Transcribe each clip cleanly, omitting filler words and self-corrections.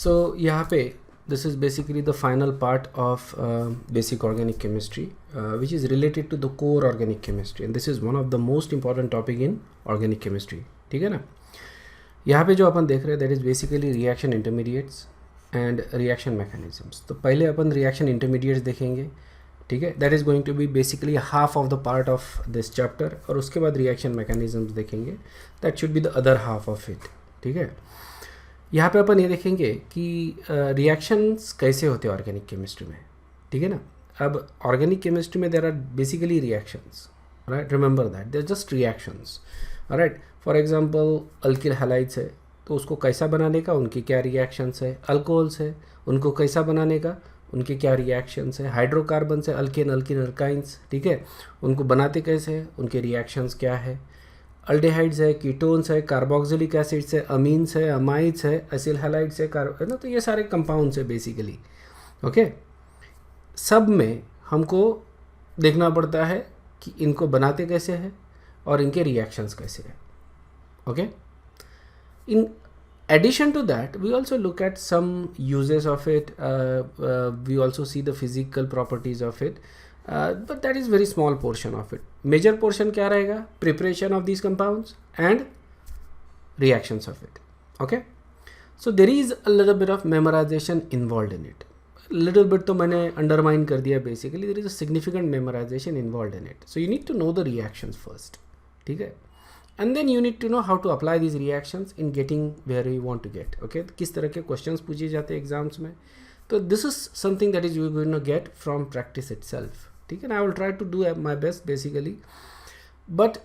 सो यहाँ पे this is basically the final part of basic organic chemistry, which is related to the core organic chemistry, and this is one of the most important topic in organic chemistry. ठीक है ना. यहाँ पे जो अपन देख रहे हैं that is basically reaction intermediates and reaction mechanisms. तो पहले अपन reaction intermediates देखेंगे, ठीक है. That is going to be basically half of the part of this chapter, और उसके बाद reaction mechanisms देखेंगे. That should be the other half of it. ठीक है. यहाँ पे अपन ये देखेंगे कि रिएक्शंस कैसे होते हैं ऑर्गेनिक केमिस्ट्री में, ठीक है ना. अब ऑर्गेनिक केमिस्ट्री में there are basically reactions, right. Remember that there just reactions, right. For example alkyl halides है, तो उसको कैसा बनाने का, उनके क्या रिएक्शंस है. अल्कोहल्स है, उनको कैसा बनाने का, उनके क्या रिएक्शंस है. हाइड्रोकार्बन्स है, अल्केन अल्किन अल्काइंस, ठीक है, उनको बनाते कैसे हैं, उनके रिएक्शंस क्या है. अल्डेहाइड्स है, कीटोन्स है, कार्बोक्सिलिक एसिड्स है, अमीन्स है, अमाइड्स है, एसिल हैलाइड्स है ना. तो ये सारे कंपाउंड्स है बेसिकली. ओके, सब में हमको देखना पड़ता है कि इनको बनाते कैसे हैं और इनके रिएक्शंस कैसे हैं. Okay, in addition to that we also look at some uses of it. We also see the physical properties of it, but that is very small portion of it. Major portion क्या रहेगा, preparation of these compounds and reactions of it. Okay, so there is a little bit of memorization involved in it. Little bit तो मैंने undermine कर दिया. Basically there is a significant memorization involved in it. So you need to know the reactions first, ठीक है, and then you need to know how to apply these reactions in getting where you want to get. Okay, किस तरह के questions पूछे जाते हैं exams में. तो this is something that is you going to get from practice itself. ठीक है ना. I will try to do my best basically, but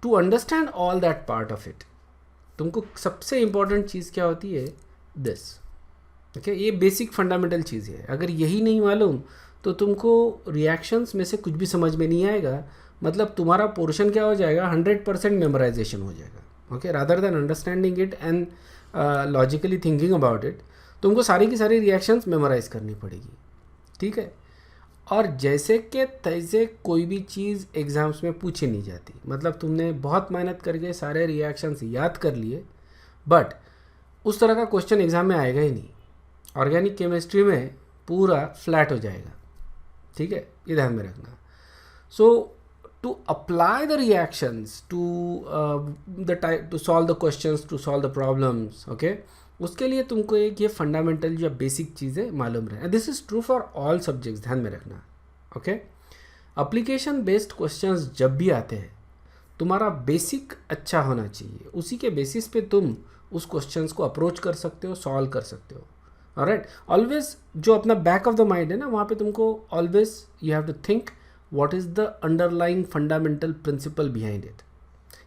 to understand all that part of it, तुमको सबसे important चीज़ क्या होती है, this. Okay, ये basic fundamental चीज़ है. अगर यही नहीं मालूम तो तुमको reactions में से कुछ भी समझ में नहीं आएगा. मतलब तुम्हारा पोर्शन क्या हो जाएगा, 100% मेमोराइजेशन हो जाएगा. Okay, rather than understanding it and logically thinking about it, तुमको सारी की सारी रिएक्शंस मेमोराइज करनी पड़ेगी. ठीक है. और जैसे कि तैसे कोई भी चीज़ एग्ज़ाम्स में पूछी नहीं जाती. मतलब तुमने बहुत मेहनत करके सारे रिएक्शंस याद कर लिए, बट उस तरह का क्वेश्चन एग्ज़ाम में आएगा ही नहीं. ऑर्गेनिक केमिस्ट्री में पूरा फ्लैट हो जाएगा. ठीक है, ये ध्यान में रखना. सो to apply the reactions to to solve the questions, to solve the problems, okay, उसके लिए तुमको एक ये फंडामेंटल या बेसिक चीज़ें मालूम रहे. This is true for all subjects, ध्यान में रखना. ओके, अप्लीकेशन बेस्ड क्वेश्चंस जब भी आते हैं, तुम्हारा बेसिक अच्छा होना चाहिए. उसी के बेसिस पे तुम उस क्वेश्चंस को अप्रोच कर सकते हो, सॉल्व कर सकते हो. ऑलराइट, ऑलवेज जो अपना बैक ऑफ द माइंड है ना, वहाँ पे तुमको always you have to think what is the underlying fundamental principle behind it.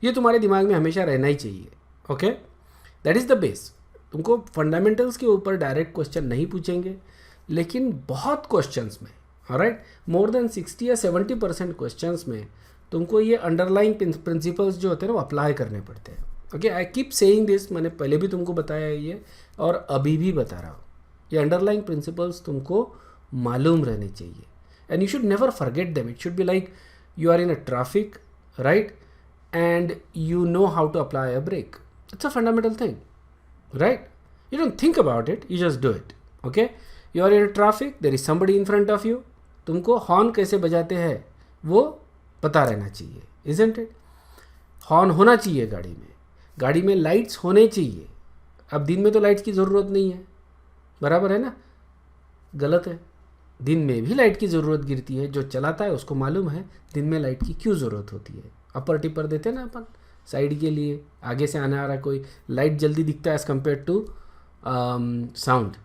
ये तुम्हारे दिमाग में हमेशा रहना ही चाहिए. Okay, that is the base. तुमको फंडामेंटल्स के ऊपर डायरेक्ट क्वेश्चन नहीं पूछेंगे, लेकिन बहुत क्वेश्चंस में, ऑलराइट, मोर देन 60 या 70% क्वेश्चंस में तुमको ये अंडरलाइंग प्रिंसिपल्स जो होते हैं ना, वो अप्लाई करने पड़ते हैं. Okay, I keep saying this. मैंने पहले भी तुमको बताया है ये, और अभी भी बता रहा हूँ. ये अंडरलाइंग प्रिंसिपल्स तुमको मालूम रहने चाहिए. And you should never forget them. It should be like you are in a traffic, right? And you know how to apply a brake. It's a fundamental thing, right? You don't think about it, you just do it. Okay? You are in a traffic, there is somebody in front of you. तुमको horn कैसे बजाते हैं वो पता रहना चाहिए, isn't it? Horn होना चाहिए गाड़ी में. गाड़ी में लाइट्स होने चाहिए. अब दिन में तो लाइट्स की ज़रूरत नहीं है, बराबर है ना? गलत है. दिन में भी लाइट की ज़रूरत गिरती है. जो चलाता है उसको मालूम है दिन में लाइट की क्यों ज़रूरत होती है. अपर टिपर देते हैं ना अपन साइड के लिए, आगे से आने आ रहा कोई, लाइट जल्दी दिखता है as compare to sound.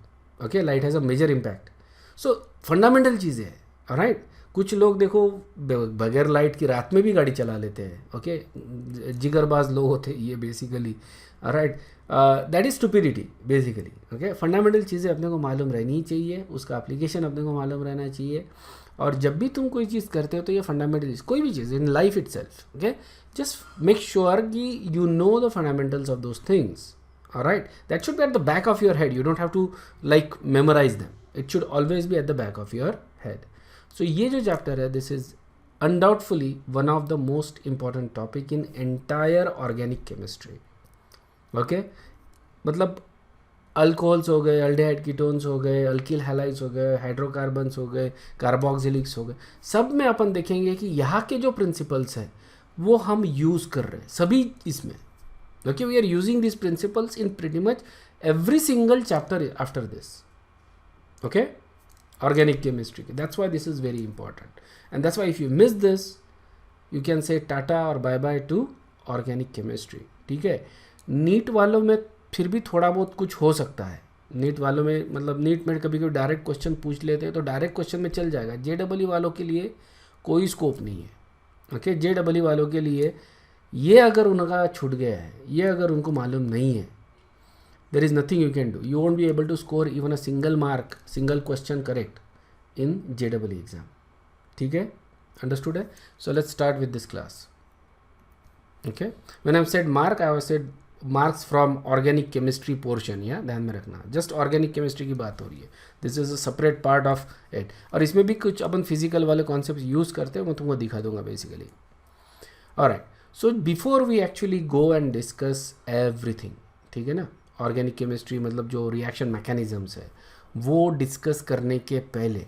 Okay, light has a major impact. So fundamental चीज़ें हैं. राइट, कुछ लोग देखो बगैर लाइट की रात में भी गाड़ी चला लेते हैं. ओके, जिगरबाज लोग होते हैं ये basically. Right, that is stupidity basically. Okay, fundamental चीज़ें अपने को मालूम रहनी चाहिए, उसका एप्लीकेशन अपने को मालूम रहना चाहिए. और जब भी तुम कोई चीज़ करते हो तो ये फंडामेंटल कोई भी चीज़ in life itself, okay, just make sure कि you know the fundamentals of those things. Alright, that should be at the back of your head. You don't have to like memorise them. It should always be at the back of your head. So ये जो chapter है, this is undoubtedly one of the most important topic in entire organic chemistry. Okay, मतलब alcohols हो गए, aldehyde ketones हो गए, alkyl halides हो गए, हाइड्रोकार्बन्स हो गए, कार्बोक्सिलिक्स हो गए, सब में अपन देखेंगे कि यहाँ के जो प्रिंसिपल्स हैं वो हम यूज़ कर रहे हैं सभी इसमें. Okay, we are using this principles in pretty much every single chapter after this. Okay, organic chemistry, that's why this is very important, and that's why if you miss this you can say tata or bye bye to organic chemistry. ठीक है, NEET वालों में फिर भी थोड़ा बहुत कुछ हो सकता है. नीट वालों में मतलब नीट में कभी कभी डायरेक्ट क्वेश्चन पूछ लेते हैं तो डायरेक्ट क्वेश्चन में चल जाएगा. जेडब्ल्यू वालों के लिए कोई स्कोप नहीं है. ओके, जेडब्ल्यू वालों के लिए ये अगर उनका छूट गया है, ये अगर उनको मालूम नहीं है, there is nothing you can do. You won't be able to score even a single mark, single question correct in JEE exam. ठीक है, understood है? So let's start with this class. Okay, when I said mark, I said marks from organic chemistry portion. या ध्यान में रखना, just organic chemistry की बात हो रही है. This is a separate part of it. और इसमें भी कुछ अपन physical वाले concepts use करते हैं, मैं तुमको दिखा दूंगा basically. Alright, so before we actually go and discuss everything, ठीक है ना, ऑर्गेनिक केमिस्ट्री मतलब जो रिएक्शन मैकेनिज़म्स है वो डिस्कस करने के पहले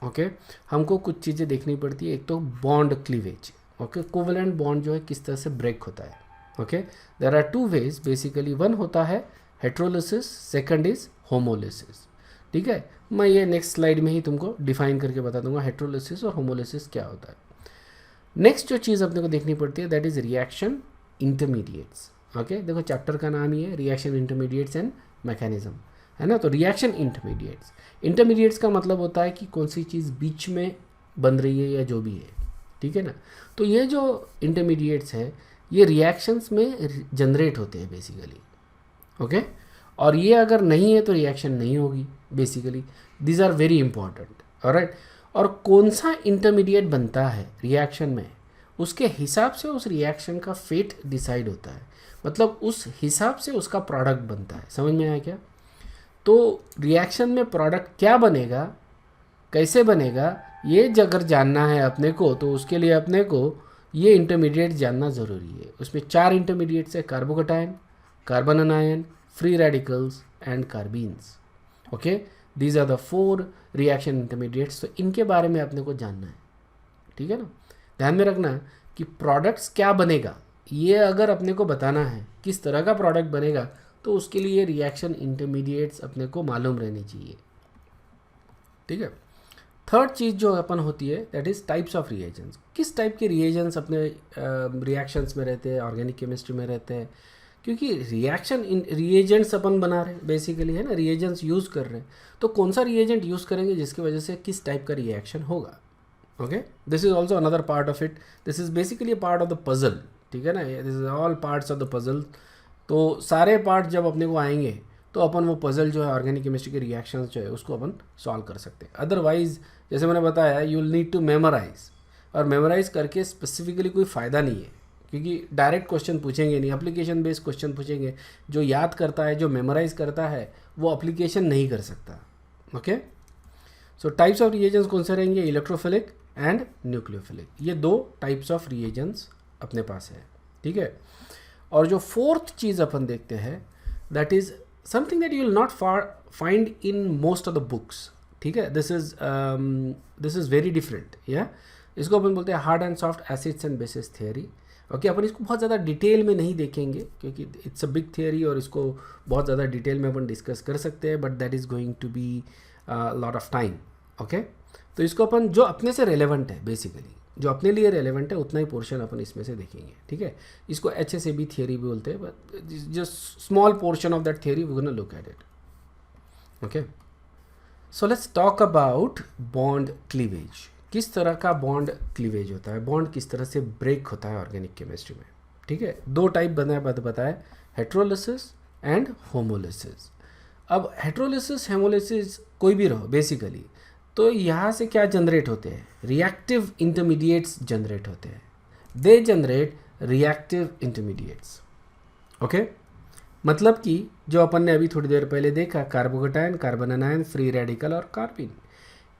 ओके हमको कुछ चीज़ें देखनी पड़ती है. एक तो bond cleavage. Okay, covalent bond जो है किस तरह से ब्रेक होता है. Okay, there are two ways basically. One होता है हेट्रोलिसिस, सेकंड इज होमोलिसिस. ठीक है, मैं ये नेक्स्ट स्लाइड में ही तुमको डिफाइन करके बता दूंगा हेट्रोलिसिस और होमोलिसिस क्या होता है. नेक्स्ट जो चीज़ अपने को देखनी पड़ती है that is reaction intermediates. Okay, देखो चैप्टर का नाम ही है रिएक्शन इंटरमीडिएट्स एंड मैकेनिज्म, है ना. तो रिएक्शन इंटरमीडिएट्स, इंटरमीडिएट्स का मतलब होता है कि कौन सी चीज़ बीच में बन रही है या जो भी है. ठीक है ना. तो ये जो इंटरमीडिएट्स है ये रिएक्शंस में जनरेट होते हैं बेसिकली. ओके, और ये अगर नहीं है तो रिएक्शन नहीं होगी basically. These are very important. Alright, और कौन सा इंटरमीडिएट बनता है रिएक्शन में उसके हिसाब से उस रिएक्शन का फेट डिसाइड होता है. मतलब उस हिसाब से उसका प्रोडक्ट बनता है. समझ में आया क्या? तो रिएक्शन में प्रोडक्ट क्या बनेगा, कैसे बनेगा, ये अगर जानना है अपने को तो उसके लिए अपने को ये इंटरमीडिएट जानना ज़रूरी है. उसमें 4 इंटरमीडिएट्स है: carbocation, carbon anion, free radicals and carbenes. Okay, these are the 4 reaction intermediates. तो इनके बारे में अपने को जानना है. ठीक है ना. ध्यान में रखना कि प्रोडक्ट्स क्या बनेगा ये अगर अपने को बताना है, किस तरह का प्रोडक्ट बनेगा, तो उसके लिए रिएक्शन इंटरमीडिएट्स अपने को मालूम रहनी चाहिए. ठीक है. थर्ड चीज़ जो अपन होती है that is types of reagents. किस टाइप के रिएजेंट्स अपने रिएक्शंस में रहते हैं, ऑर्गेनिक केमिस्ट्री में रहते हैं. क्योंकि रिएक्शन इन रिएजेंट्स अपन बना रहे हैं बेसिकली, है ना, रिएजेंट्स यूज़ कर रहे हैं. तो कौन सा रिएजेंट यूज़ करेंगे जिसकी वजह से किस टाइप का रिएक्शन होगा. Okay, this is also another part of it. This is basically a part of the puzzle. ठीक है ना, this is all parts of the puzzle. तो सारे पार्ट जब अपने को आएंगे तो अपन वो पजल जो है ऑर्गेनिक केमिस्ट्री के रिएक्शंस जो है उसको अपन सॉल्व कर सकते हैं. अदरवाइज जैसे मैंने बताया you will need to memorize, और मेमोराइज करके स्पेसिफिकली कोई फ़ायदा नहीं है क्योंकि डायरेक्ट क्वेश्चन पूछेंगे नहीं, एप्लीकेशन बेस्ड क्वेश्चन पूछेंगे. जो याद करता है, जो मेमोराइज करता है, वो एप्लीकेशन नहीं कर सकता. Okay, so types of reagents कौन से रहेंगे? Electrophilic and nucleophilic. ये 2 टाइप्स ऑफ रिएजेंट्स अपने पास है. ठीक है. और जो फोर्थ चीज़ अपन देखते हैं that is something that you will not find in most of the books. ठीक है, दिस इज़ वेरी डिफरेंट. या इसको अपन बोलते हैं hard and soft acids and bases theory. Okay, अपन इसको बहुत ज़्यादा डिटेल में नहीं देखेंगे क्योंकि इट्स अ बिग थियोरी और इसको बहुत ज़्यादा डिटेल में अपन डिस्कस कर सकते हैं, but that is going to be lot of time. Okay, तो इसको अपन जो अपने से रेलेवेंट है बेसिकली, जो अपने लिए रेलेवेंट है उतना ही पोर्शन अपन इसमें से देखेंगे. ठीक है, इसको HSAB थियोरी भी बोलते हैं, but just small portion of that theory we gonna look at it. Okay, so let's talk about bond cleavage. किस तरह का बॉन्ड क्लीवेज होता है, बॉन्ड किस तरह से ब्रेक होता है ऑर्गेनिक केमिस्ट्री में. ठीक है, 2 टाइप बताया, हेट्रोलिसिस एंड होमोलिसिस. अब हेट्रोलिसिस हेमोलिसिस कोई भी रहो बेसिकली, तो यहाँ से क्या जनरेट होते हैं? रिएक्टिव इंटरमीडिएट्स जनरेट होते हैं. They generate reactive intermediates. Okay, मतलब कि जो अपन ने अभी थोड़ी देर पहले देखा, carbocation, carbon anion, free radical और कार्बिन,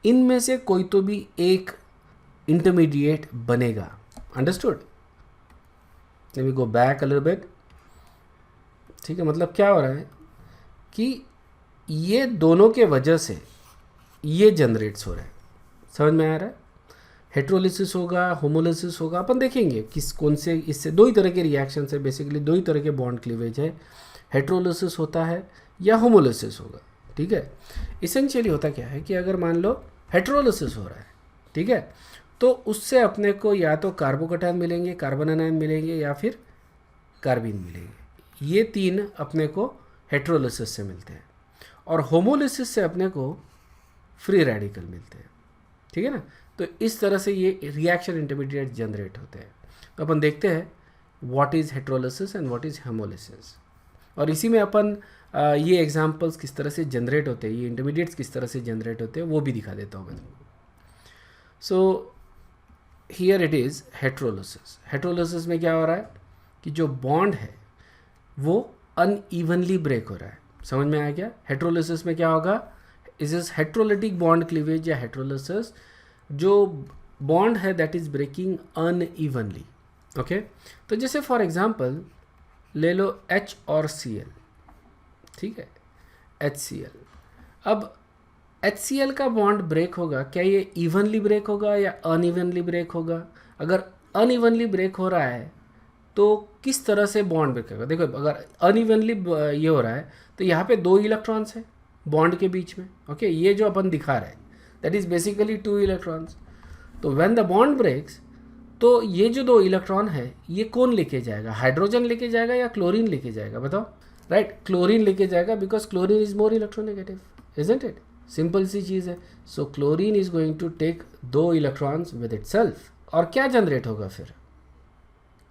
इनमें से कोई तो भी एक इंटरमीडिएट बनेगा. Understood? Let me go back a little bit. ठीक है, मतलब क्या हो रहा है कि ये दोनों के वजह से ये जनरेट्स हो रहा है। समझ में आ रहा है? हेट्रोलिसिस होगा, होमोलिसिस होगा, अपन देखेंगे किस कौन से, इससे दो ही तरह के रिएक्शन है, बेसिकली दो ही तरह के बॉन्ड क्लीवेज है, हेट्रोलिसिस होता है या होमोलिसिस होगा। ठीक है, इसेंशियली होता क्या है कि अगर मान लो हेट्रोलिसिस हो रहा है, ठीक है, तो उससे अपने को या तो कार्बोकैटायन मिलेंगे, कार्बन आनायन मिलेंगे, या फिर कार्बीन मिलेंगे। ये तीन अपने को हेट्रोलिसिस से मिलते हैं, और होमोलिसिस से अपने को फ्री रेडिकल मिलते हैं। ठीक है ना? तो इस तरह से ये रिएक्शन इंटरमीडिएट जनरेट होते हैं। तो अपन देखते हैं what is heterolysis and what is homolysis, और इसी में अपन ये एग्जांपल्स किस तरह से जनरेट होते हैं, ये इंटरमीडिएट्स किस तरह से जनरेट होते हैं, वो भी दिखा देता हूँ मैं तुमको। So here it is heterolysis. Heterolysis में क्या हो रहा है कि जो बॉन्ड है वो अनइवनली ब्रेक हो रहा है। समझ में आ गया? हेट्रोलिसिस में क्या होगा, is is heterolytic bond cleavage या हेट्रोलिसिस, जो बॉन्ड है that is breaking unevenly. Okay, तो जैसे फॉर एग्जांपल ले लो H और Cl, ठीक है, HCl। अब HCl का बॉन्ड ब्रेक होगा, क्या ये इवनली ब्रेक होगा या अनइवनली ब्रेक होगा? अगर अनइवनली ब्रेक हो रहा है तो किस तरह से बॉन्ड ब्रेक होगा? देखो, अगर अनइवनली ये हो रहा है तो यहाँ पे 2 इलेक्ट्रॉन्स हैं बॉन्ड के बीच में। ओके, ये जो अपन दिखा रहे हैं दैट इज बेसिकली 2 इलेक्ट्रॉन्स। तो व्हेन द बॉन्ड ब्रेक्स, तो ये जो 2 इलेक्ट्रॉन है ये कौन लेके जाएगा? हाइड्रोजन लेके जाएगा या क्लोरीन लेके जाएगा? बताओ। राइट, क्लोरीन लेके जाएगा, because chlorine is more electronegative, isn't it? Simple सी चीज़ है। So chlorine is going to take 2 electrons with itself, और क्या जनरेट होगा फिर?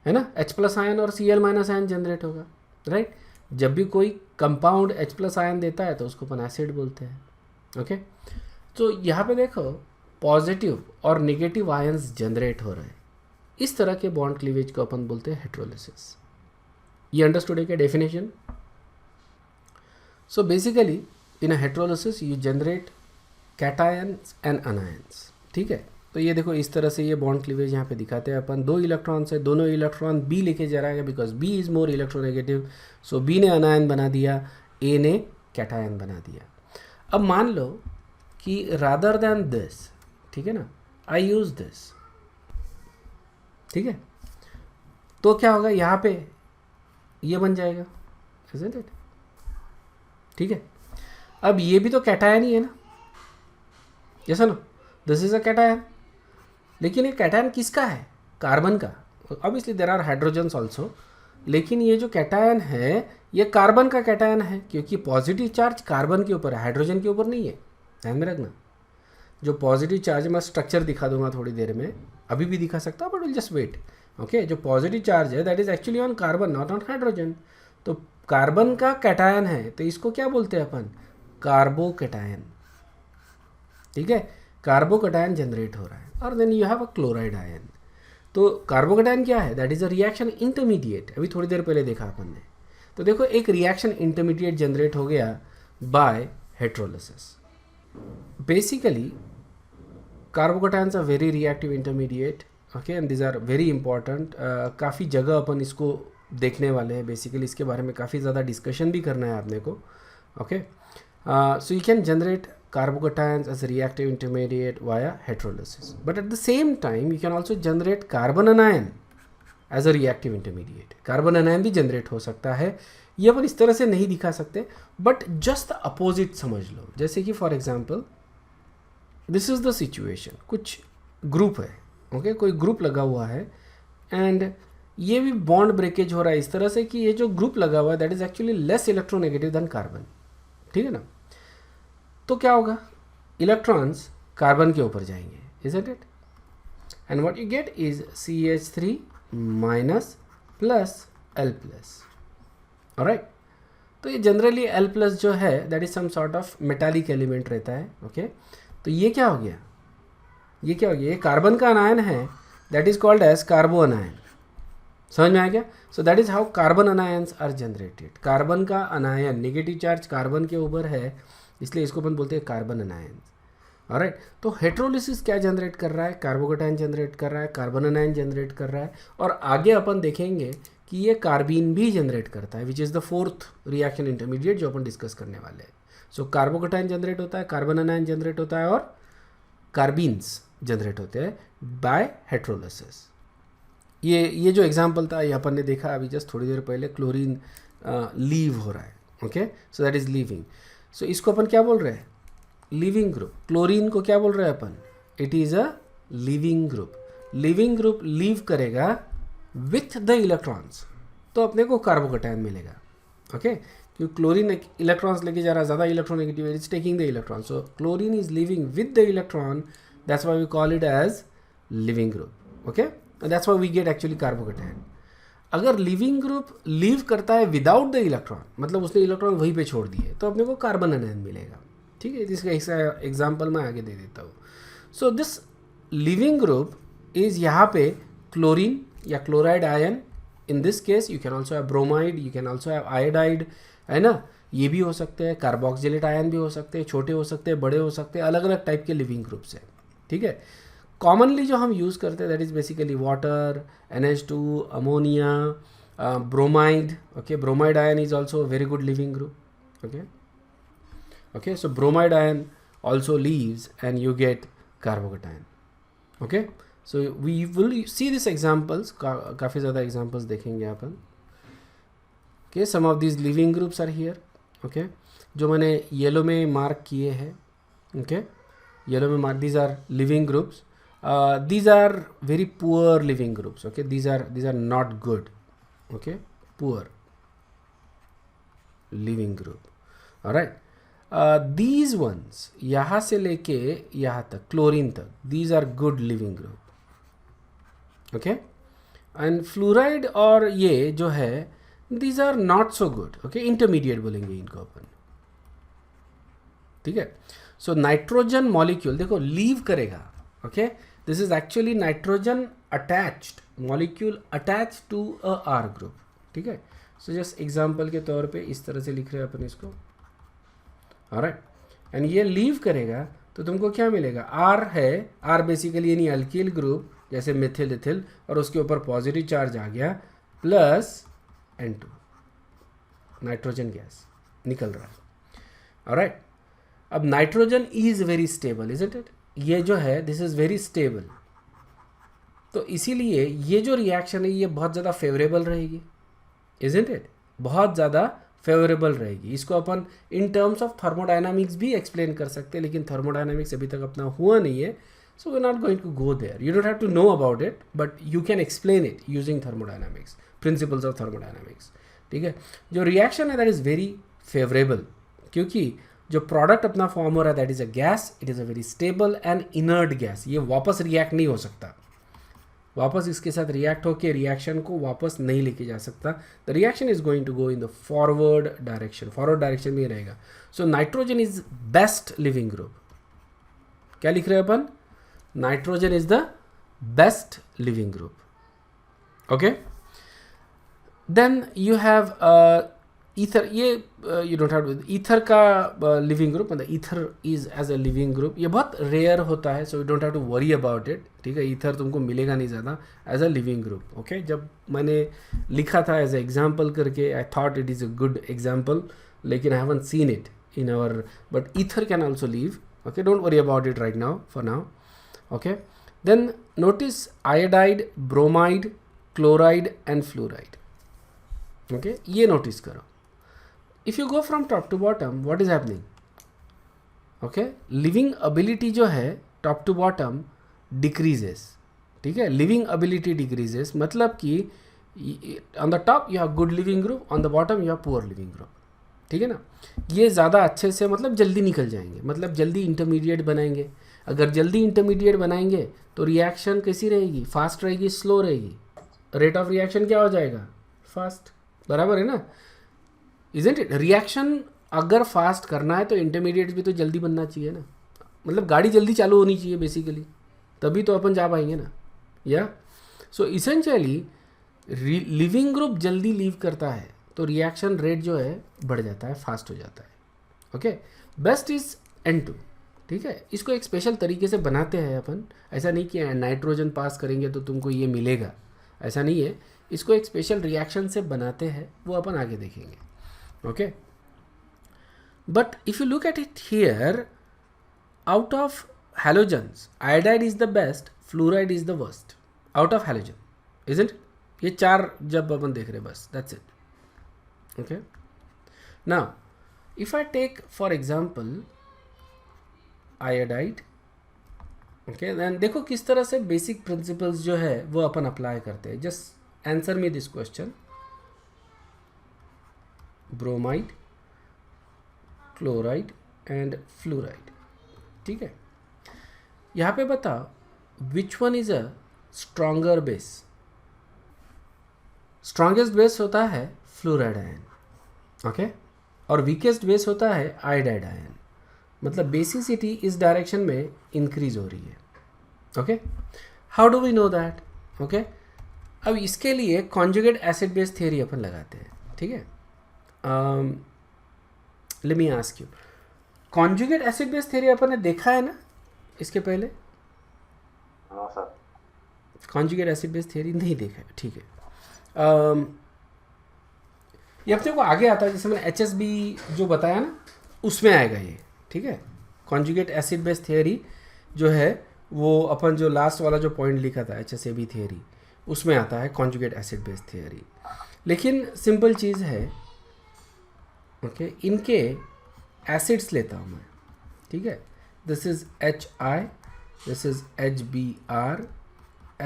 है ना, H+ आयन और Cl- आयन जनरेट होगा। राइट, जब भी कोई कंपाउंड H+ आयन देता है तो उसको अपन एसिड बोलते हैं। ओके, तो यहाँ पे देखो पॉजिटिव और नेगेटिव आयंस जनरेट हो रहे हैं। इस तरह के बॉन्ड क्लीवेज को अपन बोलते हैं हेट्रोलिसिस। ये अंडरस्टूड है क्या definition? So basically in a heterolysis you generate cations and anions. ठीक है, तो ये देखो इस तरह से ये बॉन्ड क्लीवेज यहाँ पे दिखाते हैं अपन। 2 इलेक्ट्रॉन से, दोनों इलेक्ट्रॉन B लेके जा रहा है because B is more electronegative. So B ने अनायन बना दिया, A ने कैटायन बना दिया। अब मान लो कि रादर देन दिस, ठीक है ना, आई यूज दिस, ठीक है, तो क्या होगा, यहाँ पे ये बन जाएगा, isn't it? ठीक है, अब ये भी तो कैटायन ही है ना, जैसा ना, दिस इज अ कैटायन, लेकिन ये कैटायन किसका है? कार्बन का। Obviously there are hydrogens also, लेकिन ये जो कैटायन है ये कार्बन का कैटायन है, क्योंकि पॉजिटिव चार्ज कार्बन के ऊपर है, हाइड्रोजन के ऊपर नहीं है। ध्यान में रखना, जो पॉजिटिव चार्ज, मैं स्ट्रक्चर दिखा दूंगा थोड़ी देर में, अभी भी दिखा सकता हूँ but will just wait. Okay, जो पॉजिटिव चार्ज है that is actually on carbon, not on hydrogen. तो कार्बन का कैटायन है तो इसको क्या बोलते हैं अपन? कार्बोकैटायन। ठीक है, कार्बोकैटायन जनरेट हो रहा है, और then you have a chloride ion. तो कार्बोकैटायन क्या है? That is a reaction intermediate. अभी थोड़ी देर पहले देखा अपन ने। तो देखो एक रिएक्शन इंटरमीडिएट जनरेट हो गया by heterolysis. Basically carbocations are very reactive intermediate, okay, and this are very important. काफ़ी जगह अपन इसको देखने वाले हैं, बेसिकली इसके बारे में काफ़ी ज़्यादा डिस्कशन भी करना है आपने को। Okay, so you can generate carbocations as a reactive intermediate via heterolysis, but at the same time you can also generate carbon anion as a reactive intermediate. carbon anion भी generate हो सकता है, ये अपन इस तरह से नहीं दिखा सकते, but just the opposite समझ लो। जैसे कि for example this is the situation, कुछ ग्रुप है, ओके, कोई ग्रुप लगा हुआ है एंड ये भी बॉन्ड ब्रेकेज हो रहा है इस तरह से कि ये जो ग्रुप लगा हुआ है that is actually less electronegative than carbon. ठीक है ना, तो क्या होगा, इलेक्ट्रॉन्स कार्बन के ऊपर जाएंगे, isn't it? And what you get is CH3 minus plus L plus. Alright? तो ये जनरली L plus जो है that is some sort of metallic element रहता है, ओके? तो ये क्या हो गया, ये क्या हो गया, ये कार्बन का अनायन है, that is called as कार्बो अनायन। समझ में आ गया? So that is how carbon anions are generated. Carbon का अनायन, नेगेटिव चार्ज कार्बन के ऊपर है, इसलिए इसको अपन बोलते हैं कार्बन अनायन। ऑलराइट, तो हेट्रोलिसिस क्या जनरेट कर रहा है? कार्बोकैटायन जनरेट कर रहा है, कार्बन अनायन जनरेट कर रहा है, और आगे अपन देखेंगे कि ये कार्बीन भी जनरेट करता है, which is the 4th reaction intermediate जो अपन डिस्कस करने वाले हैं। सो कार्बोकेटाइन जनरेट होता है, कार्बन एनायन जनरेट होता है और कार्बीन्स जनरेट होते हैं बाय हेट्रोलिसिस। ये जो एग्जांपल था ये अपन ने देखा अभी जस्ट थोड़ी देर पहले, क्लोरीन लीव हो रहा है, okay, so that is leaving. सो इसको अपन क्या बोल रहे हैं, लिविंग ग्रुप। क्लोरीन को क्या बोल रहे हैं अपन, it is a leaving group. Leaving group leave करेगा विथ द इलेक्ट्रॉन्स, तो अपने को कार्बोकेटाइन मिलेगा, ओके, क्योंकि क्लोरीन इलेक्ट्रॉन्स लेके जा रहा है, ज़्यादा इलेक्ट्रोनेगेटिव है, it's taking the electron, so chlorine is leaving with the electron, that's why we call it as leaving group, okay, that's why we get actually carbocation. अगर leaving group leave करता है without the electron, मतलब उसने electron वहीं पे छोड़ दिए, तो अपने को कार्बन एनायन मिलेगा, ठीक है। इसका एग्जाम्पल मैं आगे दे देता हूँ। So this leaving group is यहाँ पे क्लोरीन या chloride ion, in this case you can also have bromide, you can also have iodide, है ना, ये भी हो सकते हैं, कार्बोक्सिलेट आयन भी हो सकते हैं, छोटे हो सकते हैं, बड़े हो सकते हैं, अलग अलग टाइप के लिविंग ग्रुप्स हैं, ठीक है। कॉमनली जो हम यूज़ करते हैं that is basically water, NH2, ammonia, bromide, okay, bromide ion is also very good leaving group, okay, okay, so bromide ion also leaves and you get carbocation, okay, so we will see these examples, काफ़ी ज़्यादा examples देखेंगे अपन, okay, some of these living groups are here, okay, जो मैंने yellow में mark किए हैं, okay, yellow में mark, these are living groups, these are very poor living groups, okay, these are not good, okay, poor living group, all right. These ones यहाँ से लेके यहाँ तक, क्लोरीन तक, these are good living group, okay, and fluoride और ये जो है these are not so good, okay, intermediate बोलेंगे इनको अपन, ठीक है। सो नाइट्रोजन मॉलिक्यूल देखो लीव करेगा, okay, this is actually nitrogen attached molecule attach to a R group, ठीक है। सो जस्ट एग्जाम्पल के तौर पे इस तरह से लिख रहे हैं अपन इसको, ऑलराइट, एंड ये लीव करेगा तो तुमको क्या मिलेगा, R है, R बेसिकली यानी अल्किल ग्रुप जैसे मिथिल इथिल, और उसके ऊपर पॉजिटिव चार्ज आ गया प्लस N2, नाइट्रोजन गैस निकल रहा है, ऑलराइट। अब nitrogen is very stable, isn't it, ये जो है दिस इज वेरी स्टेबल, तो इसीलिए ये जो रिएक्शन है ये बहुत ज़्यादा फेवरेबल रहेगी, इजंट इट, बहुत ज़्यादा फेवरेबल रहेगी। इसको अपन इन टर्म्स ऑफ थर्मोडायनामिक्स भी एक्सप्लेन कर सकते हैं, लेकिन थर्मोडायनामिक्स अभी तक अपना हुआ नहीं है, so we not going to go there, you don't have to know about it, but you can explain it using thermodynamics, principles of thermodynamics, ठीक है। जो रिएक्शन है दैट इज़ वेरी फेवरेबल, क्योंकि जो प्रोडक्ट अपना फॉर्म हो रहा है that is a gas, it is a very stable and inert gas, ये वापस रिएक्ट नहीं हो सकता, वापस इसके साथ रिएक्ट होकर रिएक्शन को वापस नहीं लेके जा सकता, the reaction is going to go in the forward direction में रहेगा। So nitrogen is best leaving group, क्या लिख रहे हैं अपन, nitrogen is the best leaving group, okay. Then you have ether, ये यू डोंट हैव ईथर का leaving group, मतलब ether is as a leaving group, ये बहुत रेयर होता है, so you don't have to worry about it, ठीक है। Ether तुमको मिलेगा नहीं ज़्यादा as a leaving group, okay. जब मैंने लिखा था एज अ एग्जाम्पल करके, I thought it is a good example, लेकिन I haven't seen it in our, but ether can also leave, okay, don't worry about it right now, for now, okay. Then notice iodide, bromide, chloride and fluoride, okay, ये notice करो। If you go from top to bottom, what is happening? Okay, living ability जो है top to bottom decreases, ठीक है, living ability decreases, मतलब कि on the top you have good living group, on the bottom you have poor living group, ठीक है ना। ये ज़्यादा अच्छे से मतलब जल्दी निकल जाएंगे, मतलब जल्दी इंटरमीडिएट बनाएंगे। अगर जल्दी इंटरमीडिएट बनाएंगे तो रिएक्शन कैसी रहेगी, फास्ट रहेगी, स्लो रहेगी, रेट ऑफ रिएक्शन क्या हो जाएगा, फास्ट, बराबर है ना, इजंट इट। रिएक्शन अगर फास्ट करना है तो इंटरमीडिएट भी तो जल्दी बनना चाहिए ना, मतलब गाड़ी जल्दी चालू होनी चाहिए बेसिकली, तभी तो अपन जा पाएंगे ना, या। सो इसेंशियली लिविंग ग्रुप जल्दी लीव करता है तो रिएक्शन रेट जो है बढ़ जाता है, फास्ट हो जाता है, ओके। बेस्ट इज N2, ठीक है। इसको एक स्पेशल तरीके से बनाते हैं अपन, ऐसा नहीं कि नाइट्रोजन पास करेंगे तो तुमको ये मिलेगा, ऐसा नहीं है, इसको एक स्पेशल रिएक्शन से बनाते हैं, वो अपन आगे देखेंगे, okay. But if you look at it here, out of halogens, iodide is the best, fluoride is the worst. Out of halogen, isn't it? ये चार जब अपन देख रहे बस, that's it. Okay. Now, if I take for example iodide, okay, then देखो किस तरह से basic principles जो है वो अपन apply करते हैं. Just answer me this question. Bromide, chloride and fluoride. ठीक है, यहाँ पे बताओ which one is a stronger base. Strongest base होता है फ्लोराइड आयन, ओके, और वीकेस्ट बेस होता है आयोडाइड आयन. मतलब बेसिसिटी इस डायरेक्शन में इंक्रीज हो रही है. Okay, how do we know that? Okay, अब इसके लिए कॉन्जुगेट एसिड बेस थ्योरी अपन लगाते हैं. ठीक है, let me ask you, conjugate acid base theory अपन ने देखा है ना इसके पहले? हाँ sir. Conjugate acid base theory नहीं देखा है. ठीक है, ये अपने को आगे आता है, जैसे मैंने HSB जो बताया ना उसमें आएगा ये. ठीक है, कॉन्जुगेट एसिड बेस थ्योरी जो है वो अपन जो लास्ट वाला जो पॉइंट लिखा था HSAB थ्योरी, उसमें आता है कॉन्जुगेट एसिड बेस थ्योरी. लेकिन सिंपल चीज़ है, ओके, इनके एसिड्स लेता हूँ मैं. ठीक है, this is HI, this is HBr,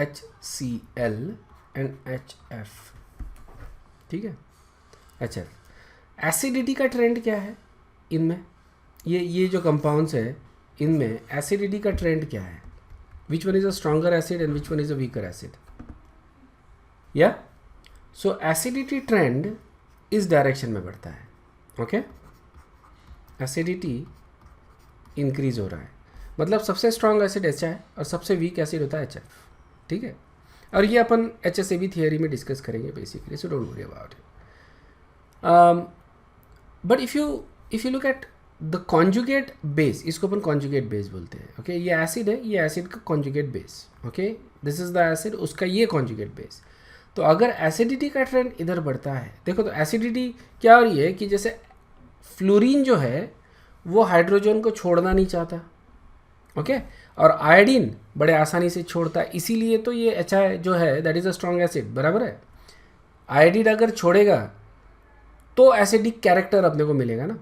HCl and HF. ठीक है, HF. एसिडिटी का ट्रेंड क्या है इनमें? ये जो कंपाउंड्स है इनमें एसिडिटी का ट्रेंड क्या है? विच one is a stronger acid and which one is a weaker acid? या सो एसिडिटी ट्रेंड इस डायरेक्शन में बढ़ता है. ओके, एसिडिटी इंक्रीज हो रहा है. मतलब सबसे स्ट्रॉन्ग एसिड HI और सबसे वीक एसिड होता है HF. ठीक है, और ये अपन HSAB थियरी में डिस्कस करेंगे basically, so don't worry about it. But if you look at the conjugate base, इसको अपन कॉन्जुगेट बेस बोलते हैं. ओके, ये एसिड है, ये एसिड का conjugate base. Okay, this is the acid, उसका ये कॉन्जुगेट बेस. तो अगर एसिडिटी का ट्रेंड इधर बढ़ता है, देखो तो एसिडिटी क्या हो रही है कि जैसे फ्लोरीन जो है वो हाइड्रोजन को छोड़ना नहीं चाहता. ओके, और आयोडीन बड़े आसानी से छोड़ता है, इसीलिए तो ये HI जो है that is a strong acid. बराबर है, आयोडीन अगर छोड़ेगा तो एसिडिक कैरेक्टर अपने को मिलेगा ना.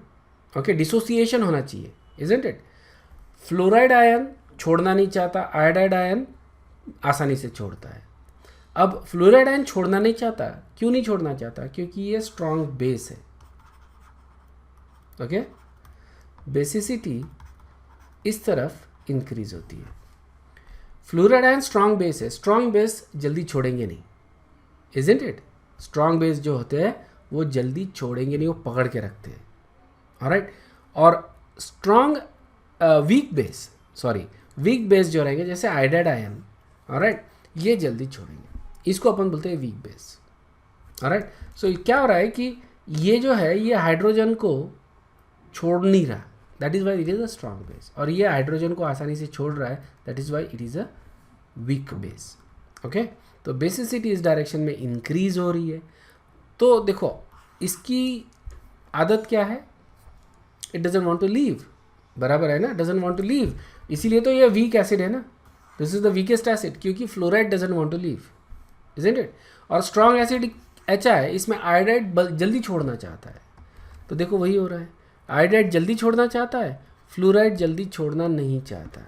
ओके, डिसोसिएशन होना चाहिए, इजंट इट? फ्लोराइड आयन छोड़ना नहीं चाहता, आयोडाइड आयन आसानी से छोड़ता है. अब फ्लोराइड आयन छोड़ना नहीं चाहता, क्यों नहीं छोड़ना चाहता? क्योंकि ये स्ट्रॉन्ग बेस है. ओके, बेसिसिटी इस तरफ इंक्रीज होती है. फ्लोराइड आयन स्ट्रॉन्ग बेस है, स्ट्रॉन्ग बेस जल्दी छोड़ेंगे नहीं, इजंट इट? स्ट्रॉन्ग बेस जो होते हैं वो जल्दी छोड़ेंगे नहीं, वो पकड़ के रखते हैं. ऑलराइट, और स्ट्रॉन्ग वीक बेस जो रहेंगे जैसे आयोडाइड आयन, ऑलराइट, ये जल्दी छोड़ेंगे. इसको अपन बोलते हैं वीक बेस. ऑलराइट, सो क्या हो रहा है कि ये जो है ये हाइड्रोजन को छोड़ नहीं रहा, that is why it is a strong base. और ये हाइड्रोजन को आसानी से छोड़ रहा है, that is why it is a weak base. Okay, तो बेसिसिटी इस डायरेक्शन में इंक्रीज हो रही है. तो देखो इसकी आदत क्या है, it doesn't want to leave. बराबर है ना, डजंट वांट टू लीव, इसीलिए तो ये वीक एसिड है ना. This is the weakest acid क्योंकि fluoride doesn't want to leave, isn't it? और स्ट्रॉन्ग एसिड HI, इसमें आयोडाइड जल्दी छोड़ना चाहता है. तो देखो वही हो रहा है, आयोडाइड जल्दी छोड़ना चाहता है, फ्लोराइड जल्दी छोड़ना नहीं चाहता.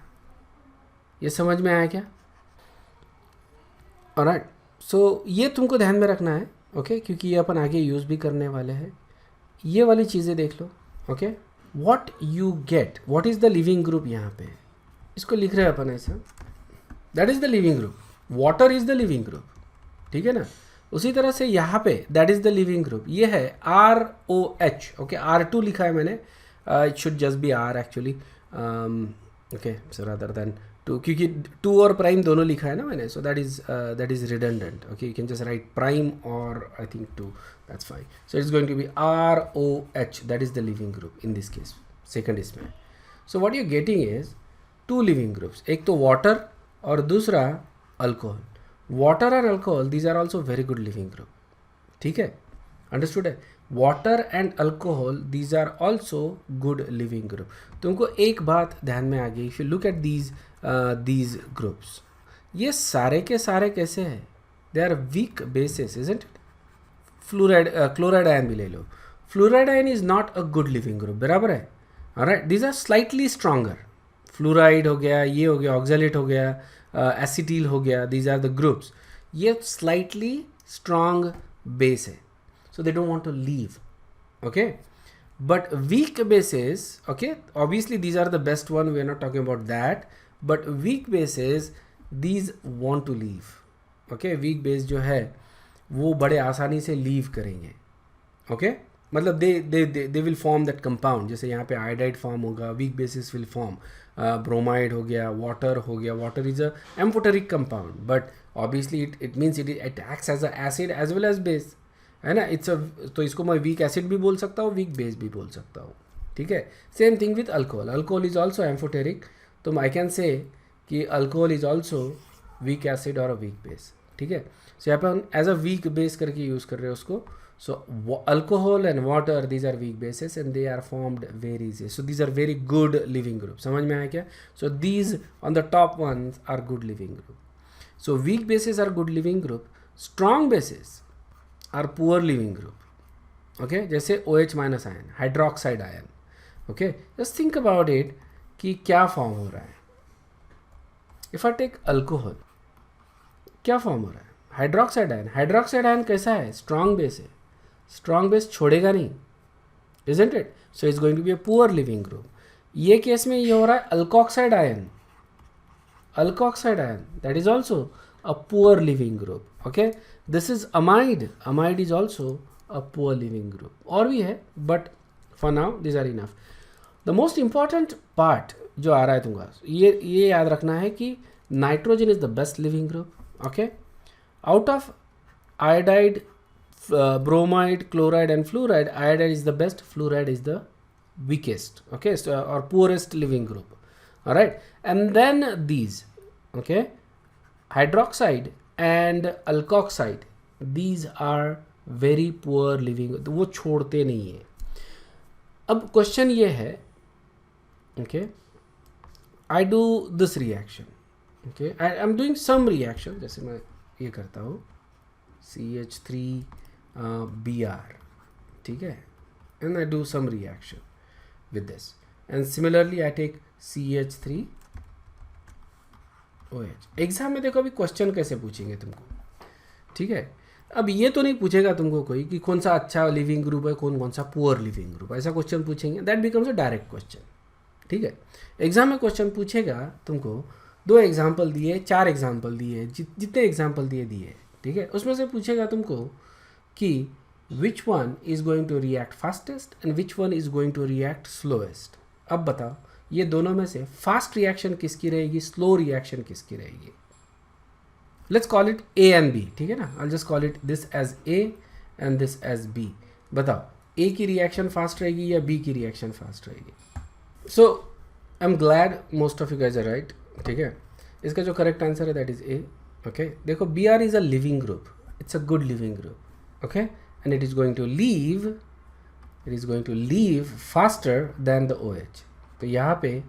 ये समझ में आया क्या? ऑलराइट, सो ये तुमको ध्यान में रखना है. ओके, क्योंकि ये अपन आगे यूज़ भी करने वाले हैं. ये वाली चीज़ें देख लो. Okay, what you get, what is the leaving group? यहाँ पे इसको लिख रहे हैं अपन ऐसा, that is the leaving group. Water is the leaving group. ठीक है ना? उसी तरह से यहाँ पे that is the leaving group, ये है ROH. ओके, R2 लिखा है मैंने, it should just be R actually. Okay, so rather than 2, क्योंकि 2 और प्राइम दोनों लिखा है ना मैंने, so that is redundant. Okay, you can just write prime और I think 2, that's fine. So it's going to be ROH, that is the leaving group in this case, second इसमें. So what you getting is 2 leaving groups, एक तो water और दूसरा alcohol. Water और alcohol, these are also very good leaving group. ठीक है, understood है. Water and alcohol these are also good leaving group. तुमको एक बात ध्यान में आ गई. If you look at these groups, ये सारे के सारे कैसे हैं? They are weak bases, isn't it? Fluoride, chloride ion भी ले लो. Fluoride ion is not a good leaving group, बराबर है. Alright, these are slightly stronger. Fluoride हो गया, ये हो गया, ऑक्जेलेट हो गया, एसिटिल हो गया, दीज आर द ग्रुप्स. ये स्लाइटली स्ट्रॉन्ग बेस है, so they don't want to leave. Okay, but weak bases, okay, obviously these are the best one, we are not talking about that, but weak bases these want to leave. Okay, weak base जो है वो बड़े आसानी से leave करेंगे. okay, मतलब they will form that compound. जैसे यहाँ पे आयोडाइड फॉर्म होगा, weak bases will form. Bromide हो गया, वाटर हो गया. Water is a amphoteric compound, but obviously it means it acts as a acid as well as base, है ना. इट्स अ, तो इसको मैं वीक एसिड भी बोल सकता हूँ, वीक बेस भी बोल सकता हूँ. ठीक है. Same thing with alcohol. Alcohol is also amphoteric, तो आई कैन से कि alcohol is also weak acid और अ वीक बेस. ठीक है. सो यहाँ पे हम एज अ वीक बेस करके यूज़ कर रहे हैं उसको. So alcohol and water, these are weak bases and they are formed very easy. So these are very good living group. समझ में आया क्या? So these on the top ones are good living group. So weak bases are good living group. Strong bases are poor living group. Okay, जैसे OH minus ion, hydroxide ion. Okay, just think about it कि क्या फॉर्म हो रहा है. If I take alcohol, क्या फॉर्म हो रहा है? Hydroxide ion. हाइड्रोक्साइड आयन कैसा है? स्ट्रॉन्ग बेस है. स्ट्रॉन्ग बेस छोड़ेगा नहीं, isn't it? So it's going to be a poor leaving group. ये केस में ये हो रहा है alkoxide ion. Alkoxide ion, that is also a poor leaving group. Okay, this is amide. Amide is also a poor leaving group. और भी है, but for now this are enough. The most important part जो आ रहा है तुमका, ये याद रखना है कि nitrogen is the best leaving group. Okay, out of iodide, bromide, chloride and fluoride, iodide is the best, fluoride is the weakest. Okay, so or poorest living group. All right, and then these, okay, hydroxide and alkoxide, these are very poor living. वो छोड़ते नहीं है. अब question ये है, okay, I do this reaction. Okay, I am doing some reaction. जैसे मैं ये करता हूँ CH3Br, ठीक है, and I do some reaction with this, and similarly I take CH3OH. Exam में देखो अभी क्वेश्चन कैसे पूछेंगे तुमको. ठीक है. अब ये तो नहीं पूछेगा तुमको कोई कि कौन सा अच्छा लिविंग ग्रुप है, कौन सा पुअर लिविंग ग्रुप. ऐसा क्वेश्चन पूछेंगे, that becomes a direct question. ठीक है. एग्जाम में क्वेश्चन पूछेगा तुमको, 2 एग्जाम्पल दिए, 4 एग्जाम्पल दिए, जितने एग्जाम्पल दिए, ठीक है, उसमें से पूछेगा तुमको कि which one is going to react fastest and which one is going to react slowest. अब बताओ ये दोनों में से फास्ट रिएक्शन किसकी रहेगी, स्लो रिएक्शन किसकी रहेगी. Let's call it A and B. ठीक है ना, I just call it this as A and this as B. बताओ ए की रिएक्शन फास्ट रहेगी या बी की रिएक्शन फास्ट रहेगी. So I am glad most of you guys are right. ठीक है. इसका जो करेक्ट आंसर है दैट इज ए. ओके, देखो B R is a leaving group, it's a good leaving group. Okay, and it is going to leave faster than the OH. तो यहाँ पे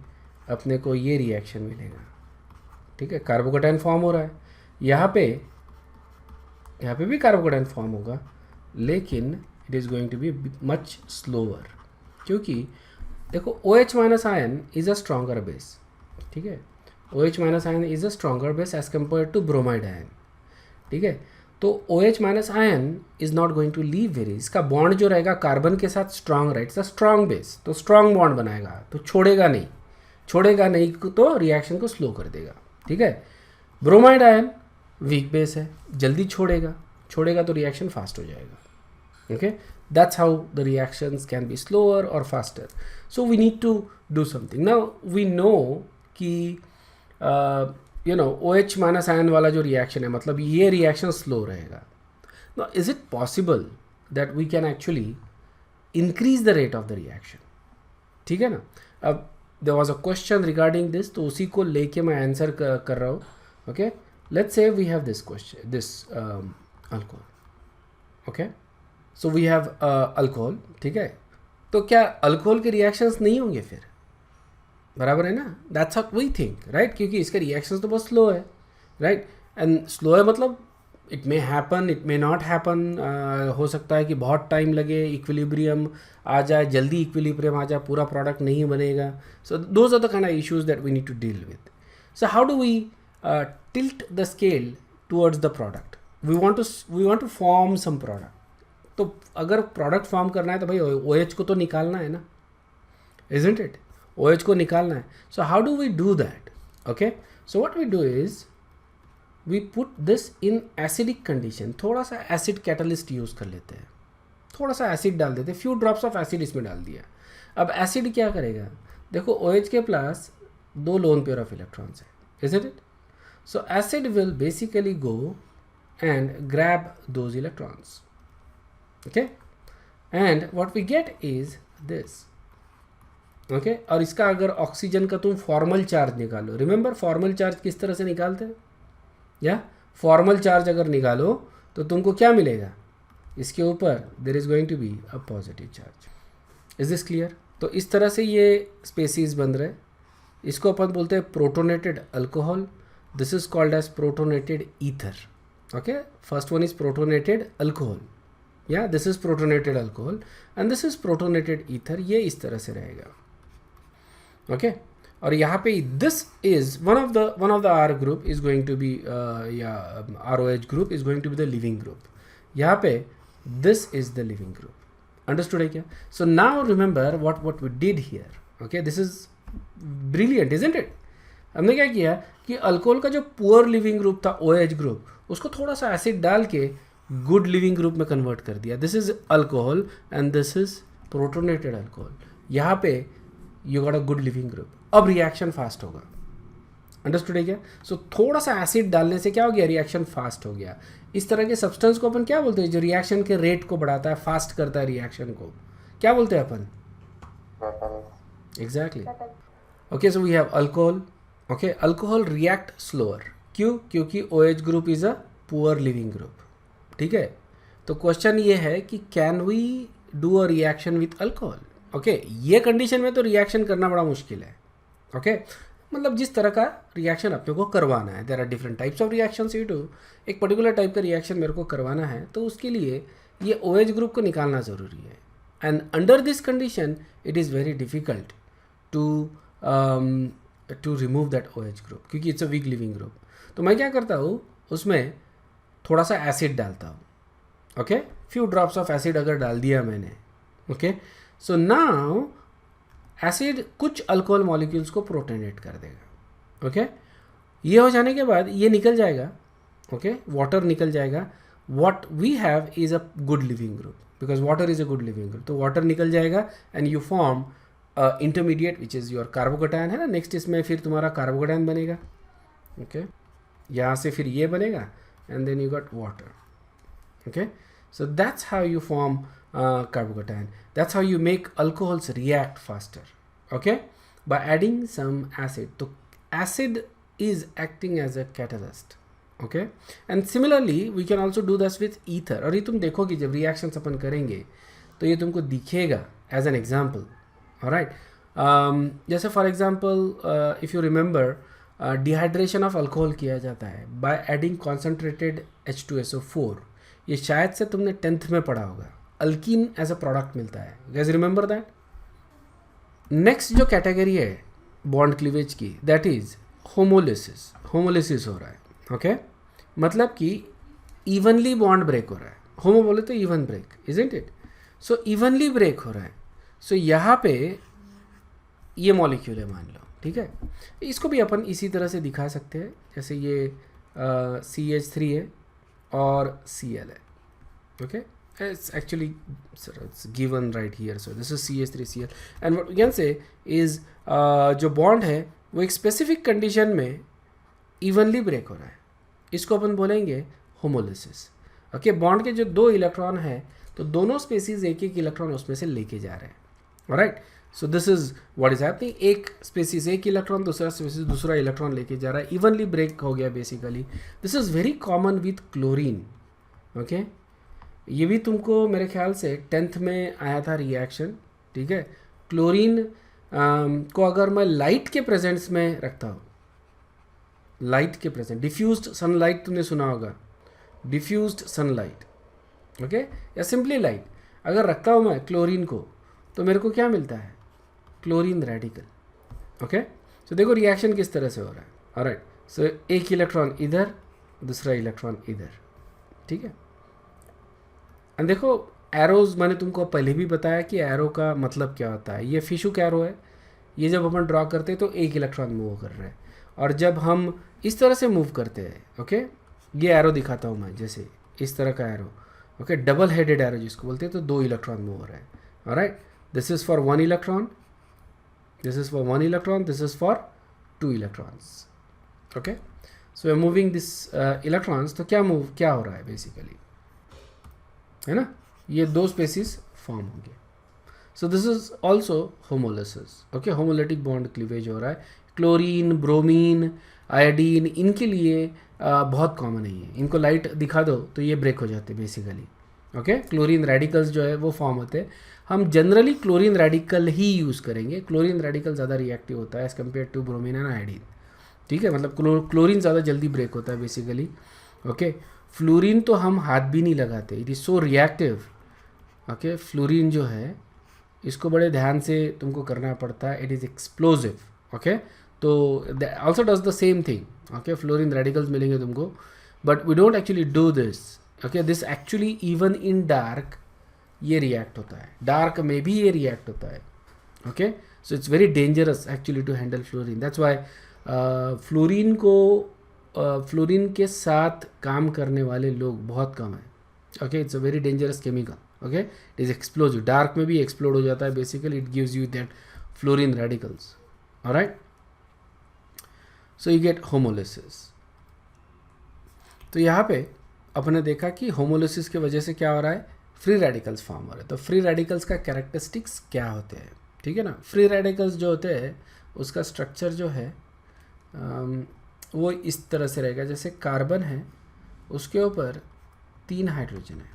अपने को ये रिएक्शन मिलेगा. ठीक है, कार्बोकेटाइन फॉर्म हो रहा है. यहाँ पे भी कार्बोकेटाइन फॉर्म होगा, लेकिन it is going to be much slower, क्योंकि देखो OH minus ion is a stronger base. ठीक है, OH minus ion is a stronger base as compared to bromide ion. ठीक है, तो OH minus ion is not going to leave very. इसका bond जो रहेगा कार्बन के साथ स्ट्रॉन्ग रहेगा, इट्स अ स्ट्रॉन्ग बेस, तो स्ट्रॉन्ग बॉन्ड बनाएगा, तो छोड़ेगा नहीं तो रिएक्शन को स्लो कर देगा. ठीक है. ब्रोमाइड आयन वीक बेस है, जल्दी छोड़ेगा तो रिएक्शन फास्ट हो जाएगा. Okay, that's how the reactions can be slower or faster. So we need to do something. Now we know कि OH माइनस आयन वाला जो रिएक्शन है, मतलब ये रिएक्शन स्लो रहेगा. Now is it possible that we can actually increase the rate of the reaction? ठीक है ना. अब there was a question regarding this, तो उसी को लेके मैं आंसर कर रहा हूँ. Okay, let's say we have this question, this alcohol. Okay, so we have alcohol, ठीक है। तो क्या अल्कोहल के रिएक्शंस नहीं होंगे फिर? बराबर है ना, that's what we think, right, क्योंकि इसके रिएक्शंस तो बहुत स्लो है, राइट। एंड स्लो है मतलब it may happen, it may not happen, हो सकता है कि बहुत टाइम लगे, इक्विलिब्रियम आ जाए, जल्दी इक्विलिब्रियम आ जाए, पूरा प्रोडक्ट नहीं बनेगा। So those are the kind of issues that we need to deal with. So how do we tilt the scale towards the product? We want to form some product. तो अगर product form करना है तो भाई OH को तो निकालना है ना, isn't it? OH को निकालना है। So how do we do that? Okay, so what we do is we put this in acidic condition। थोड़ा सा एसिड कैटलिस्ट यूज़ कर लेते हैं, थोड़ा सा एसिड डाल देते हैं, फ्यू ड्रॉप्स ऑफ एसिड इसमें डाल दिया। अब एसिड क्या करेगा? देखो OH के plus 2 lone pair of electrons है, isn't it? So acid will basically go and grab those electrons, okay, and what we get is this, okay। और इसका अगर ऑक्सीजन का तुम फॉर्मल चार्ज निकालो, रिमेंबर फॉर्मल चार्ज किस तरह से निकालते हैं, या फॉर्मल चार्ज अगर निकालो तो तुमको क्या मिलेगा? इसके ऊपर there is going to be a positive charge. Is this clear? तो इस तरह से ये स्पेसीज बन रहे। इसको अपन बोलते हैं protonated alcohol. This is called as protonated ether, okay. First one is protonated alcohol, या this is protonated alcohol and this is protonated ether. ये इस तरह से रहेगा, ओके। और यहाँ पे this is one of the R group is going to be या ROH group is going to be the leaving group. यहाँ पे this is the leaving group. Understood है क्या? So now remember what we did here, okay. This is brilliant, isn't it? हमने क्या किया कि alcohol का जो पुअर लिविंग ग्रुप था OH ग्रुप, उसको थोड़ा सा एसिड डाल के गुड लिविंग ग्रुप में कन्वर्ट कर दिया। This is alcohol and this is protonated alcohol. यहाँ पे you got a good leaving group. अब रिएक्शन फास्ट होगा, अंडरस्टूड है क्या? सो थोड़ा सा एसिड डालने से क्या हो गया? रिएक्शन फास्ट हो गया। इस तरह के सब्सटेंस को अपन क्या बोलते हैं? जो रिएक्शन के रेट को बढ़ाता है, फास्ट करता है रिएक्शन को, क्या बोलते हैं अपन? Exactly, okay. So we have alcohol, okay. Alcohol react slower, क्यों? क्योंकि OH group is a poor leaving group, ठीक है। तो क्वेश्चन ये है कि can we do a reaction with alcohol, okay. ये कंडीशन में तो रिएक्शन करना बड़ा मुश्किल है, ओके। मतलब जिस तरह का रिएक्शन अपने को करवाना है, there are different types of reactions you do. एक पर्टिकुलर टाइप का रिएक्शन मेरे को करवाना है तो उसके लिए ये OH ग्रुप को निकालना ज़रूरी है। And under this condition it is very difficult to remove that OH group, क्योंकि it's a weak leaving group. तो मैं क्या करता हूँ, उसमें थोड़ा सा एसिड डालता हूँ, okay. Few drops of acid अगर डाल दिया मैंने, ओके। सो नाउ एसिड कुछ अल्कोहल मॉलिक्यूल्स को प्रोटोनेट कर देगा, ओके। ये हो जाने के बाद ये निकल जाएगा, ओके, वाटर निकल जाएगा। What we have is a good leaving group, because water is a good leaving group. तो वाटर निकल जाएगा and you form intermediate which is your carbocation, है ना। नेक्स्ट इसमें फिर तुम्हारा कार्बोकेटायन बनेगा, ओके। यहाँ से फिर ये बनेगा and then you got water, okay। So that's how you form carbocation. That's how you make alcohols react faster, okay, by adding some acid. So acid is acting as a catalyst, okay। And similarly we can also do this with ether। और ये तुम देखोगे जब reactions अपन करेंगे तो ये तुमको दिखेगा as an example, alright। जैसे for example if you remember dehydration of alcohol किया जाता है बाय एडिंग कॉन्सेंट्रेटेड H2SO4। ये शायद से तुमने 10th में पढ़ा होगा। अल्कीन एज अ प्रोडक्ट मिलता है, गाइस रिमेंबर दैट। नेक्स्ट जो कैटेगरी है बॉन्ड क्लीवेज की, दैट इज होमोलिसिस। होमोलिसिस हो रहा है, ओके। मतलब कि इवनली बॉन्ड ब्रेक हो रहा है। होमो बोले तो even break, isn't it? So evenly break हो रहा है। सो यहाँ पे ये मॉलिक्यूल है, मान लो, ठीक है। इसको भी अपन इसी तरह से दिखा सकते हैं, जैसे ये CH3 है और Cl है, okay। It's actually it's given right here, so this is CH3Cl and what we can say is जो बॉन्ड है वो एक स्पेसिफिक कंडीशन में इवनली ब्रेक हो रहा है, इसको अपन बोलेंगे होमोलिसिस, ओके। बॉन्ड के जो 2 इलेक्ट्रॉन है तो दोनों स्पेसीज एक एक इलेक्ट्रॉन उसमें से लेके जा रहे हैं, alright. So this is what is happening. एक स्पेसीज एक इलेक्ट्रॉन, दूसरा स्पेसीज दूसरा इलेक्ट्रॉन लेके जा रहा है, इवनली ब्रेक हो गया basically. This is very common with chlorine, okay. ये भी तुमको मेरे ख्याल से 10th में आया था रिएक्शन, ठीक है। क्लोरीन को अगर मैं लाइट के प्रेजेंस में रखता हूँ, लाइट के प्रेजेंट, डिफ्यूज्ड सनलाइट तुमने सुना होगा, डिफ्यूज्ड सनलाइट, ओके, या सिंपली लाइट, अगर रखता हूँ मैं क्लोरीन को, तो मेरे को क्या मिलता है, क्लोरीन रेडिकल, ओके। सो देखो रिएक्शन किस तरह से हो रहा है, ऑलराइट। सो एक इलेक्ट्रॉन इधर, दूसरा इलेक्ट्रॉन इधर, ठीक है। एंड देखो एरोज मैंने तुमको पहले भी बताया कि एरो का मतलब क्या होता है। ये फिशुक एरो है, ये जब अपन ड्रॉ करते हैं तो एक इलेक्ट्रॉन मूव कर रहा है, और जब हम इस तरह से मूव करते हैं, ओके, ये एरो दिखाता हूँ मैं, जैसे इस तरह का arrow, okay, double headed arrow जिसको बोलते हैं, तो 2 इलेक्ट्रॉन मूव हो रहा है, alright. This is for 1 electron, this is for 1 electron, this is for 2 electrons, okay. So moving this electrons, तो क्या हो रहा है बेसिकली, है ना, ये 2 स्पेसिस फॉर्म होंगे। So this is also homolysis, okay, homolytic bond cleavage हो रहा है। क्लोरीन, ब्रोमीन, आयोडीन, इनके लिए बहुत कॉमन है ये, इनको लाइट दिखा दो तो ये ब्रेक हो जाते हैं बेसिकली, ओके। क्लोरीन रेडिकल्स जो है वो फॉर्म होते हैं। हम जनरली क्लोरीन रेडिकल ही यूज़ करेंगे, क्लोरीन रेडिकल ज़्यादा रिएक्टिव होता है as compare to bromine and iodine, ठीक है, मतलब क्लोरीन ज़्यादा जल्दी ब्रेक होता है बेसिकली, ओके। फ्लोरीन तो हम हाथ भी नहीं लगाते, it is so reactive, okay. Fluorine जो है इसको बड़े ध्यान से तुमको करना पड़ता है, इट इज़ एक्सप्लोजिव, ओके। तो also does the same thing, okay, fluorine radicals मिलेंगे तुमको, but we don't actually do this, okay. This actually even in dark ये रिएक्ट होता है, डार्क में भी ये रिएक्ट होता है, okay. So it's very dangerous actually to handle fluorine, that's why fluorine के साथ काम करने वाले लोग बहुत कम हैं, okay. It's a very dangerous chemical, okay, it is explosive, dark में भी एक्सप्लोड हो जाता है basically, it gives you that fluorine radicals, alright. So you get homolysis. तो यहाँ पे अपने देखा कि होमोलिसिस की वजह से क्या हो रहा है, फ्री रेडिकल्स फॉर्म हो रहे हैं। तो फ्री रेडिकल्स का कैरेक्टरिस्टिक्स क्या होते हैं, ठीक है ना। फ्री रेडिकल्स जो होते हैं उसका स्ट्रक्चर जो है वो इस तरह से रहेगा, जैसे कार्बन है उसके ऊपर 3 हाइड्रोजन है,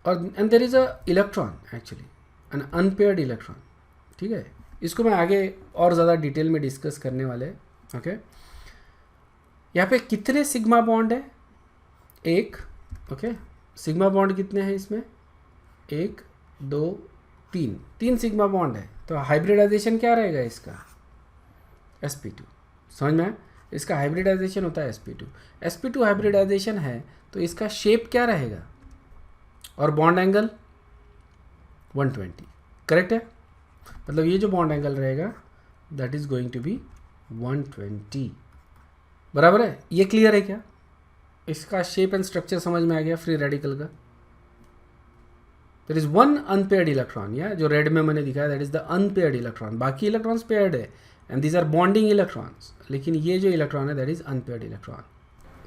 और and there is a electron, actually an unpaired electron, ठीक है। इसको मैं आगे और ज़्यादा डिटेल में डिस्कस करने वाले, ओके। यहाँ पे कितने सिग्मा बॉन्ड है, 1, ओके। सिग्मा बॉन्ड कितने हैं इसमें, 1, 2, 3 सिग्मा बॉन्ड है। तो हाइब्रिडाइजेशन क्या रहेगा इसका, sp2, समझ में आया? इसका हाइब्रिडाइजेशन होता है sp2 हाइब्रिडाइजेशन है, तो इसका शेप क्या रहेगा, और बॉन्ड एंगल 120, करेक्ट है। मतलब ये जो बॉन्ड एंगल रहेगा that is going to be 120, बराबर है। ये क्लियर है क्या, इसका शेप एंड स्ट्रक्चर समझ में आ गया फ्री रेडिकल का। देयर इज 1 अनपेयर्ड इलेक्ट्रॉन, या जो रेड में मैंने दिखाया that is the unpaired electron, बाकी इलेक्ट्रॉन्स पेयर्ड है and these are bonding electrons, लेकिन ये जो इलेक्ट्रॉन है that is unpaired electron.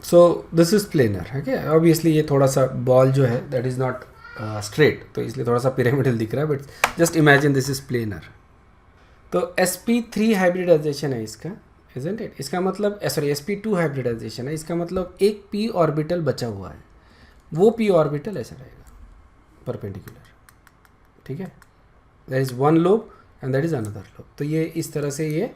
So this is planar, okay. Obviously ये थोड़ा सा बॉल जो है दैट इज नॉट स्ट्रेट, तो इसलिए थोड़ा सा पिरामिडल दिख रहा है, but just imagine this is planar. तो sp3 हाइब्रिडाइजेशन है इसका, isn't it? इसका मतलब सॉरी sp2 हाइब्रिडाइजेशन है, इसका मतलब एक p ऑर्बिटल बचा हुआ है, वो p ऑर्बिटल ऐसा रहेगा परपेंडिकुलर, ठीक है। There is 1 lobe and that is another lobe, तो ये इस तरह से ये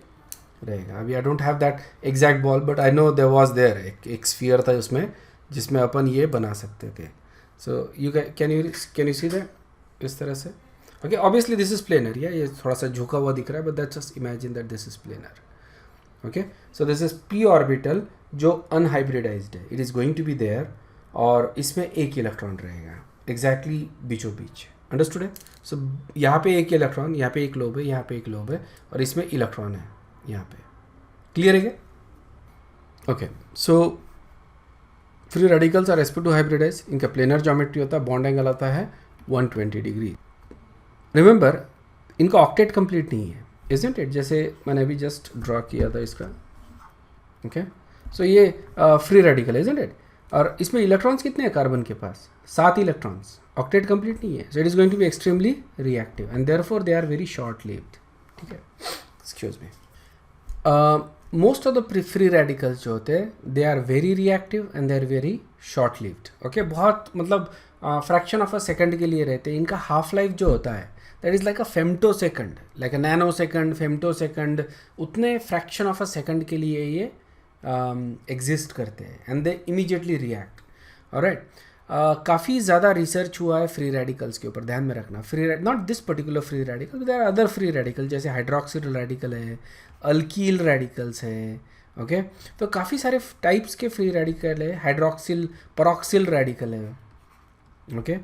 रहेगा। अभी I don't have that exact ball, but I know there was there एक स्फीयर था उसमें जिसमें अपन ये बना सकते थे। So you can you see that इस तरह से, okay. Obviously this is planar, या ये थोड़ा सा झुका हुआ दिख रहा है, but that just imagine that this is planar, okay. So this is p orbital जो अनहाइब्रिडाइज्ड है, it is going to be there, और इसमें एक इलेक्ट्रॉन रहेगा एग्जैक्टली बीचों बीच, अंडरस्टूड है। सो यहाँ पे एक इलेक्ट्रॉन, यहाँ पे एक लोब है, यहाँ पे एक लोब है, और इसमें इलेक्ट्रॉन है यहाँ पे, क्लियर है क्या, ओके। सो फ्री रेडिकल्स और sp2 हाइब्रिडाइज, इनका प्लेनर ज्योमेट्री होता है, बॉन्ड एंगल आता है 120 डिग्री। रिमेंबर इनका ऑक्टेट कंप्लीट नहीं है, इजंट इट, जैसे मैंने अभी जस्ट ड्रॉ किया था इसका, ओके। सो ये फ्री रेडिकल है, इजंट इट, और इसमें इलेक्ट्रॉन्स कितने हैं कार्बन के पास, 7 इलेक्ट्रॉन्स, ऑक्टेट कंप्लीट नहीं है। So it is going to be extremely reactive and therefore they are very short lived, ठीक है, excuse me. Most of the free radicals जो होते हैं they are very reactive and they are very short lived. Okay, बहुत मतलब fraction of a second के लिए रहते हैं. इनका हाफ लाइफ जो होता है that is like a femto second, like a nano second, femto second, उतने फ्रैक्शन ऑफ अ सेकंड के लिए ये एग्जिस्ट करते हैं and they immediately react. Alright, काफ़ी ज़्यादा रिसर्च हुआ है फ्री रेडिकल्स के ऊपर, ध्यान में रखना. Not this particular free radical, there are other free radical जैसे हाइड्रोक्सिल रेडिकल है, अल्कील रेडिकल्स हैं. ओके, तो काफ़ी सारे टाइप्स के फ्री रेडिकल है. हाइड्रोक्सिल परॉक्सिल रेडिकल है. ओके,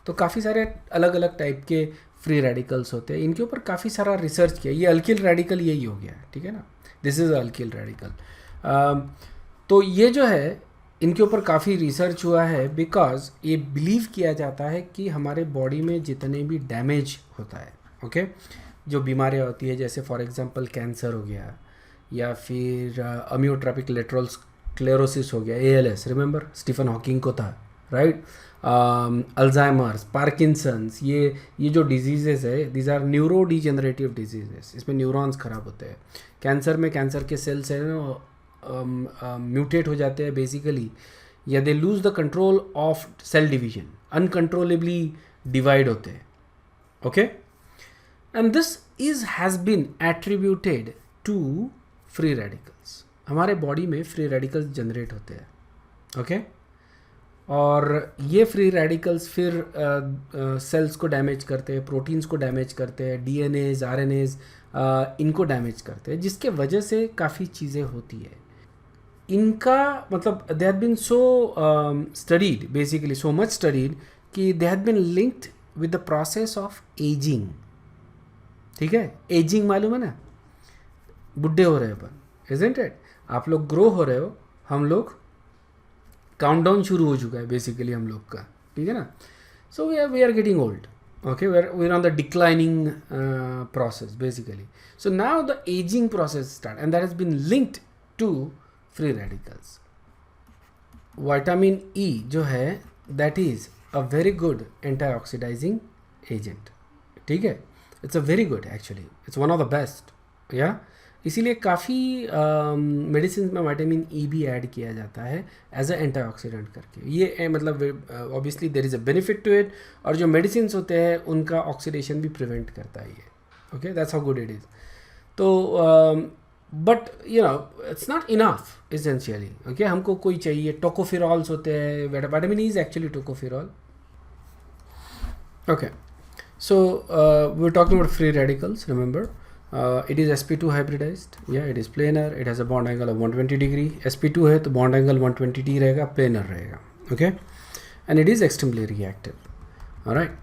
तो काफ़ी सारे अलग अलग टाइप के फ्री रेडिकल्स होते हैं. इनके ऊपर काफ़ी सारा रिसर्च किया. ये अल्कील रेडिकल यही हो गया, ठीक है ना, दिस इज़ अल्कील रेडिकल. तो ये जो है इनके ऊपर काफ़ी रिसर्च हुआ है बिकॉज ये बिलीव किया जाता है कि हमारे बॉडी में जितने भी डैमेज होता है, ओके, जो बीमारियाँ होती है जैसे फॉर एग्जांपल कैंसर हो गया या फिर अमियोट्रोपिक लेटरल स्क्लेरोसिस हो गया, ALS, रिमेंबर स्टीफन हॉकिंग को था, राइट, अल्जाइमर्स, पार्किंसंस, ये जो डिजीज़ेस है these are neuro degenerative diseases. इसमें न्यूरॉन्स ख़राब होते हैं. कैंसर में कैंसर के सेल्स है ना म्यूटेट हो जाते हैं बेसिकली, या they lose the control of cell division, uncontrollably divide होते हैं. Okay, and this has been attributed to free radicals. हमारे बॉडी में फ्री रेडिकल्स जनरेट होते हैं. ओके, और ये फ्री रेडिकल्स फिर सेल्स को डैमेज करते हैं, प्रोटीन्स को डैमेज करते हैं, DNAs, RNAs, इनको डैमेज करते हैं, जिसके वजह से काफ़ी चीज़ें होती है. इनका मतलब they have been so studied, basically so much studied कि they have been linked with the process of ageing. ठीक है, एजिंग मालूम है ना, बुढ़े हो रहे हैं अपन, इजंट इट. आप लोग ग्रो हो रहे हो, हम लोग काउंटडाउन शुरू हो चुका है बेसिकली हम लोग का, ठीक है ना. So we are getting old. Okay, we're on the declining process basically. So now the aging process start, and that has been linked to free radicals. Vitamin E जो है that is a very good antioxidizing agent. ठीक है, it's a very good actually, it's one of the best. yeah, इसीलिए काफ़ी medicine में vitamin E भी add किया जाता है एज अ एंटीऑक्सीडेंट करके. ये मतलब obviously there is a benefit to it, और जो मेडिसिन होते हैं उनका ऑक्सीडेशन भी प्रिवेंट करता है ये. Okay, that's how good it is. तो but you know it's not enough essentially. Okay, हमको कोई चाहिए, टोकोफिरॉल्स होते हैं, vitamin E is actually tocopherol. Okay, so we are talking about free radicals. Remember, it is sp2 hybridized. yeah, it is planar, it has a bond angle of 120 degree. sp2 है तो bond angle 120 रहेगा, planar रहेगा. okay, and it is extremely reactive. all right,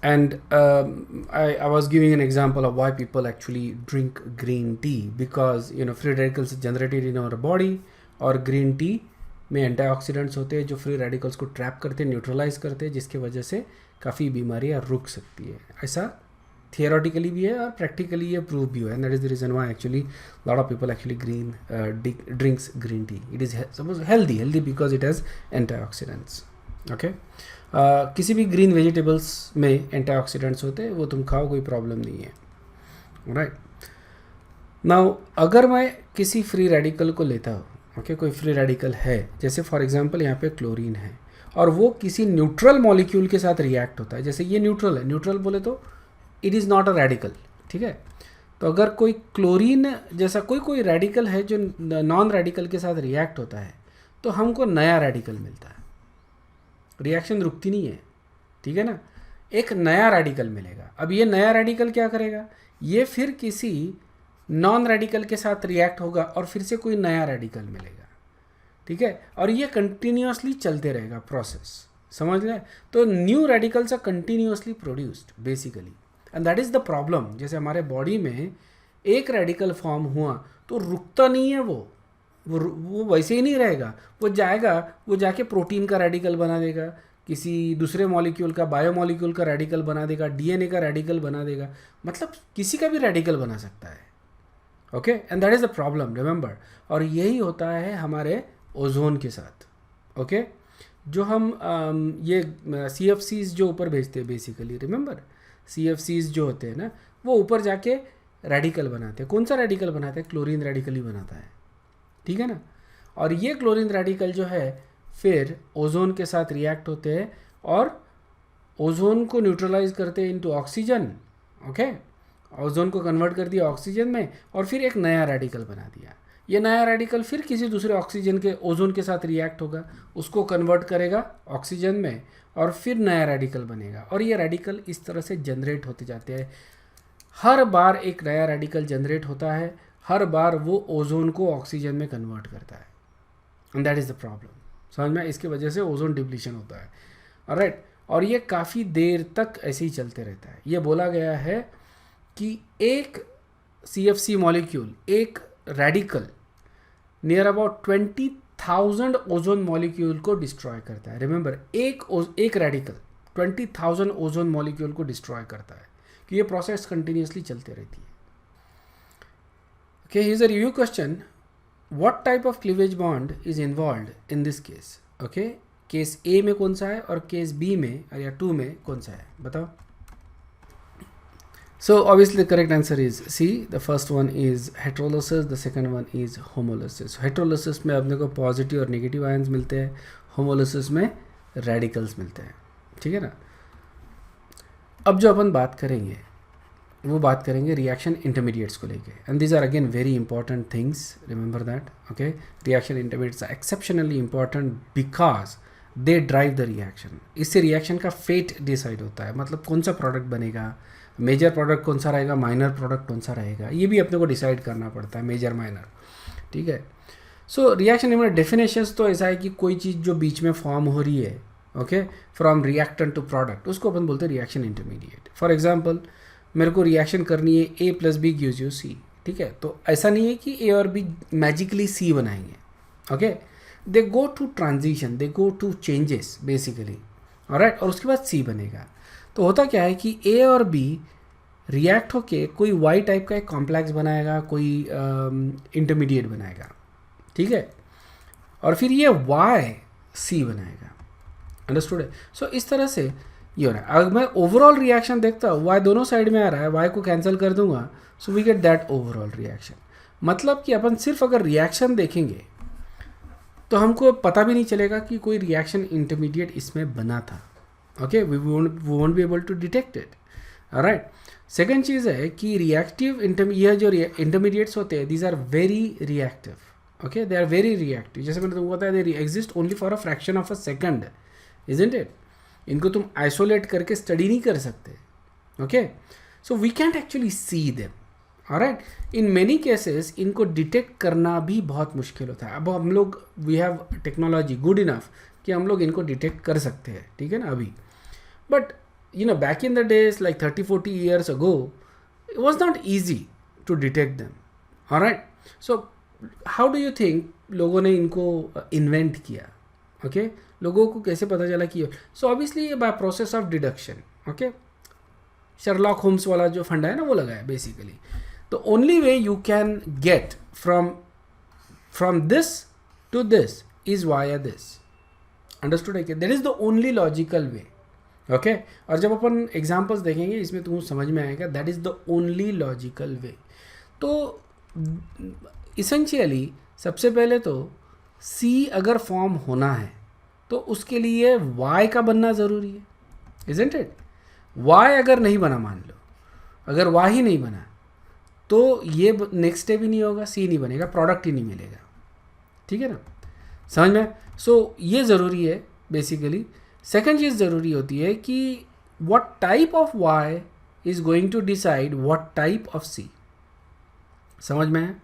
and I was giving an example of why people actually drink green tea, because you know free radicals generated in our body, और green tea में antioxidants होते हैं जो free radicals को trap करते हैं, neutralise करते हैं, जिसकी वजह से काफ़ी बीमारियाँ रुक सकती है. ऐसा थियोरेटिकली भी है और प्रैक्टिकली ये प्रूव भी हुआ है. That is the reason why actually lot of people actually drinks green tea. It is suppose healthy because it has antioxidants. Okay, किसी भी ग्रीन वेजिटेबल्स में एंटीऑक्सीडेंट्स होते हैं, वो तुम खाओ, कोई प्रॉब्लम नहीं है. राइट, नाउ अगर मैं किसी फ्री रेडिकल को लेता हूँ, ओके, कोई फ्री रेडिकल है, जैसे फॉर एग्जांपल यहाँ पे क्लोरीन है, और वो किसी न्यूट्रल मॉलिक्यूल के साथ रिएक्ट होता है, जैसे ये न्यूट्रल है, न्यूट्रल बोले तो it is not a radical. ठीक है, तो अगर कोई क्लोरीन जैसा कोई रेडिकल है जो नॉन रेडिकल के साथ रिएक्ट होता है, तो हमको नया रेडिकल मिलता है. रिएक्शन रुकती नहीं है, ठीक है ना, एक नया रेडिकल मिलेगा. अब ये नया रेडिकल क्या करेगा, ये फिर किसी नॉन रेडिकल के साथ रिएक्ट होगा और फिर से कोई नया रेडिकल मिलेगा. ठीक है, और ये कंटिन्यूसली चलते रहेगा प्रोसेस, समझ लें. तो new radicals are continuously produced basically, and that is the problem. जैसे हमारे बॉडी में एक रेडिकल फॉर्म हुआ तो रुकता नहीं है, वो वैसे ही नहीं रहेगा, वो जाएगा, वो जाके प्रोटीन का रेडिकल बना देगा, किसी दूसरे मॉलिक्यूल का, बायोमॉलिक्यूल का रेडिकल बना देगा, DNA का रेडिकल बना देगा, मतलब किसी का भी रेडिकल बना सकता है. Okay, and that is the problem, remember. और यही होता है हमारे ओजोन के साथ. ओके, जो हम ये CFCs जो ऊपर भेजते हैं बेसिकली, रिमेंबर CFCs जो होते हैं ना, वो ऊपर जाके रेडिकल बनाते हैं। कौन सा रेडिकल बनाते हैं? क्लोरीन रेडिकल ही बनाता है, ठीक है ना। और ये क्लोरीन रेडिकल जो है फिर ओजोन के साथ रिएक्ट होते हैं और ओजोन को न्यूट्रलाइज करते हैं इनटू ऑक्सीजन, ओके। ओजोन को कन्वर्ट कर दिया ऑक्सीजन में और फिर एक नया रेडिकल बना दिया। ये नया रेडिकल फिर किसी दूसरे ऑक्सीजन के ओजोन के साथ रिएक्ट होगा, उसको कन्वर्ट करेगा ऑक्सीजन में और फिर नया रेडिकल बनेगा। और ये रेडिकल इस तरह से जनरेट होते जाते हैं। हर बार एक नया रेडिकल जनरेट होता है, हर बार वो ओजोन को ऑक्सीजन में कन्वर्ट करता है, and that is the problem. समझ में? इसकी वजह से ओजोन डिप्लीशन होता है, ऑलराइट। और ये काफ़ी देर तक ऐसे ही चलते रहता है। ये बोला गया है कि एक CFC मॉलिक्यूल, एक radical near about 20,000 ozone molecule को डिस्ट्रॉय करता है। रिमेंबर, एक रेडिकल 20,000 ओजोन मॉलिक्यूल को डिस्ट्रॉय करता है, कि ये प्रोसेस कंटिन्यूसली चलते रहती है। Okay, here's a review question. What type of cleavage bond is involved in this case? Okay, case A में कौन सा है और केस बी में या 2 में कौन सा है, बताओ। So obviously the correct answer is C. The first one is heterolysis, the second one is homolysis. Heterolysis में अपने को पॉजिटिव और नेगेटिव आयंस मिलते हैं, होमोलिसिस में रेडिकल्स मिलते हैं, ठीक है ना। अब जो अपन बात करेंगे वो बात करेंगे रिएक्शन इंटरमीडिएट्स को लेके, and these are again very important things, remember that, okay. Reaction intermediates are exceptionally important because they drive the reaction. इससे रिएक्शन का फेट डिसाइड होता है, मतलब कौन सा प्रोडक्ट बनेगा, मेजर प्रोडक्ट कौन सा रहेगा, माइनर प्रोडक्ट कौन सा रहेगा, ये भी अपने को डिसाइड करना पड़ता है, मेजर माइनर, ठीक है। सो रिएक्शन में डेफिनेशंस तो ऐसा है कि कोई चीज़ जो बीच में फॉर्म हो रही है, okay, from reactant to product, उसको अपन बोलते हैं रिएक्शन इंटरमीडिएट। फॉर एग्जांपल, मेरे को रिएक्शन करनी है A + B gives you C, ठीक है। तो ऐसा नहीं है कि A और B मैजिकली C बनाएंगे, okay. They go to transition, they go to changes basically, alright, और उसके बाद C बनेगा। तो होता क्या है कि A और B रिएक्ट होके कोई Y टाइप का एक कॉम्प्लेक्स बनाएगा, कोई इंटरमीडिएट बनाएगा, ठीक है, और फिर ये YC बनाएगा, अंडरस्टूड है। सो इस तरह से ये हो रहा है। अगर मैं ओवरऑल रिएक्शन देखता हूँ, Y दोनों साइड में आ रहा है, Y को कैंसिल कर दूंगा, so we get that overall reaction. मतलब कि अपन सिर्फ अगर रिएक्शन देखेंगे तो हमको पता भी नहीं चलेगा कि कोई रिएक्शन इंटरमीडिएट इसमें बना था, okay. We won't be able to detect it, alright. Second चीज़ है कि रिएक्टिव ये जो इंटरमीडिएट्स होते हैं, these are very reactive, okay, they are very reactive. जैसे मैंने तुमको बताया, they exist only for a fraction of a second, isn't it. इनको तुम आइसोलेट करके स्टडी नहीं कर सकते, okay. So we can't actually see them, alright. In many cases इनको डिटेक्ट करना भी बहुत मुश्किल होता है। अब हम लोग, we have technology good enough कि हम लोग इनको डिटेक्ट कर सकते हैं, ठीक है ना अभी। But you know, back in the days like 30-40 years ago, it was not easy to detect them, all right. So how do you think लोगों ने इनको इन्वेंट किया, okay? लोगों को कैसे पता चला कि so obviously by process of deduction, okay? Sherlock Holmes वाला जो फंडा है ना, वो लगा है basically. The only way you can get from this to this is via this, understood है कि that is the only logical way, okay और जब अपन एग्जाम्पल्स देखेंगे इसमें तुमको समझ में आएगा that is the only logical वे। तो इसेंशियली सबसे पहले तो C अगर फॉर्म होना है तो उसके लिए Y का बनना ज़रूरी है, इजंट इट। Y अगर नहीं बना, मान लो अगर Y ही नहीं बना तो ये नेक्स्ट स्टेप ही नहीं होगा, C नहीं बनेगा, प्रोडक्ट ही नहीं मिलेगा, ठीक है ना, समझ में। सो ये ज़रूरी है बेसिकली। सेकेंड चीज़ ज़रूरी होती है कि what type of Y is going to decide what type of C, समझ में है।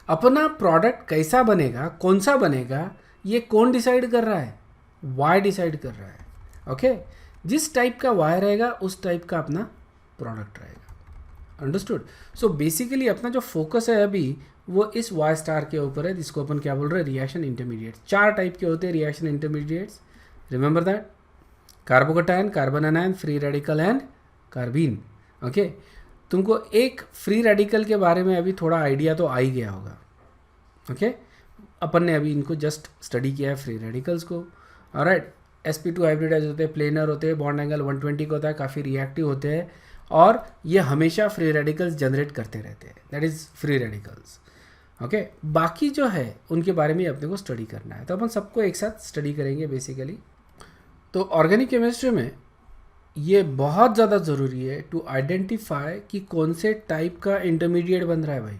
अपना प्रोडक्ट कैसा बनेगा, कौन सा बनेगा, ये कौन डिसाइड कर रहा है, Y डिसाइड कर रहा है, ओके। जिस टाइप का Y रहेगा उस टाइप का अपना प्रोडक्ट रहेगा, अंडरस्टूड। सो बेसिकली अपना जो फोकस है अभी वो इस Y स्टार के ऊपर है, जिसको अपन क्या बोल रहे हैं, रिएक्शन इंटरमीडिएट्स। 4 टाइप के होते हैं reaction intermediates, remember that. Carbocation, carbon anion, free radical and carbene, okay. तुमको एक फ्री रेडिकल के बारे में अभी थोड़ा आइडिया तो आ ही गया होगा, ओके। अपन ने अभी इनको जस्ट स्टडी किया है फ्री रेडिकल्स को, ऑलराइट। sp2 हाइब्रिडाइज होते हैं, प्लेनर होते हैं, बॉन्ड एंगल 120 का होता है, काफ़ी रिएक्टिव होते हैं और ये हमेशा फ्री रेडिकल्स जनरेट करते रहते हैं, that is free radicals. Okay, बाकी जो है उनके बारे में अपने को स्टडी करना है, तो अपन सबको एक साथ स्टडी करेंगे बेसिकली। तो ऑर्गेनिक केमिस्ट्री में ये बहुत ज़्यादा ज़रूरी है टू आइडेंटिफाई कि कौन से टाइप का इंटरमीडिएट बन रहा है भाई,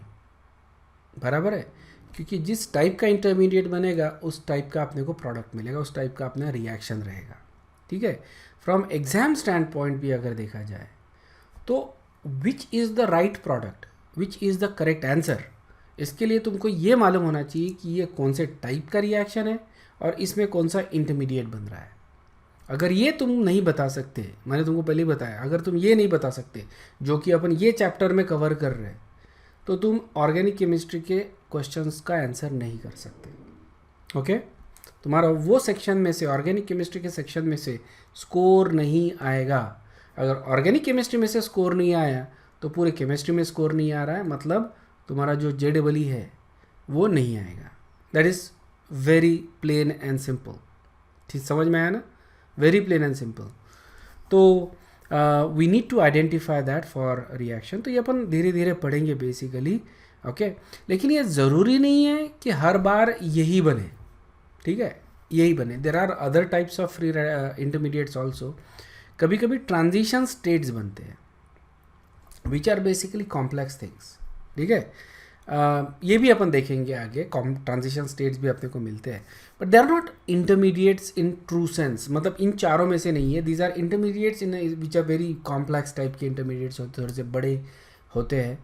बराबर है, क्योंकि जिस टाइप का इंटरमीडिएट बनेगा उस टाइप का अपने को प्रोडक्ट मिलेगा, उस टाइप का अपना रिएक्शन रहेगा, ठीक है। फ्रॉम एग्जाम स्टैंड पॉइंट भी अगर देखा जाए तो which is the right product, which is the correct answer, इसके लिए तुमको ये मालूम होना चाहिए कि ये कौन से टाइप का रिएक्शन है और इसमें कौन सा इंटरमीडिएट बन रहा है। अगर ये तुम नहीं बता सकते, मैंने तुमको पहले ही बताया, अगर तुम ये नहीं बता सकते जो कि अपन ये चैप्टर में कवर कर रहे हैं, तो तुम ऑर्गेनिक केमिस्ट्री के क्वेश्चंस का आंसर नहीं कर सकते। ओके, तुम्हारा वो सेक्शन में से, ऑर्गेनिक केमिस्ट्री के सेक्शन में से स्कोर नहीं आएगा। अगर ऑर्गेनिक केमिस्ट्री में से स्कोर नहीं आया तो पूरे केमिस्ट्री में स्कोर नहीं आ रहा है, मतलब तुम्हारा जो JEE है वो नहीं आएगा। That is very plain and simple. ठीक, समझ में आया ना, वेरी प्लेन एंड सिंपल। तो we need to identify that for reaction. तो ये अपन धीरे धीरे पढ़ेंगे बेसिकली, ओके। लेकिन ये ज़रूरी नहीं है कि हर बार यही बने, ठीक है, यही बने। There are other types of free intermediates also. कभी कभी ट्रांजिशन स्टेट्स बनते हैं which are basically complex things, ठीक है। ये भी अपन देखेंगे आगे, ट्रांजिशन स्टेट्स भी अपने को मिलते हैं, but they are not intermediates in true sense, मतलब इन चारों में से नहीं है। These are intermediates in which are very complex type के इंटरमीडिएट्स होते हैं, थोड़े से बड़े होते हैं,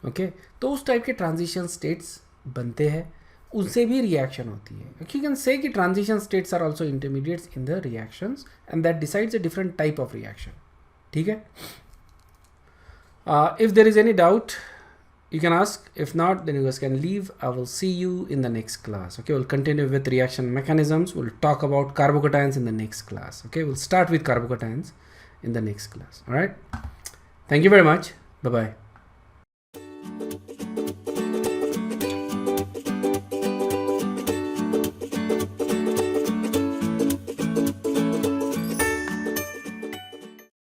ओके। तो उस टाइप के ट्रांजिशन स्टेट्स बनते हैं, उनसे भी रिएक्शन होती है। यू कैन से कि transition states are also intermediates in the reactions and that decides a different type of reaction, ठीक है। If there is any doubt you can ask, if not then you guys can leave. I will see you in the next class, okay. We'll continue with reaction mechanisms, we'll talk about carbocations in the next class, okay. We'll start with carbocations in the next class, all right. Thank you very much, bye bye.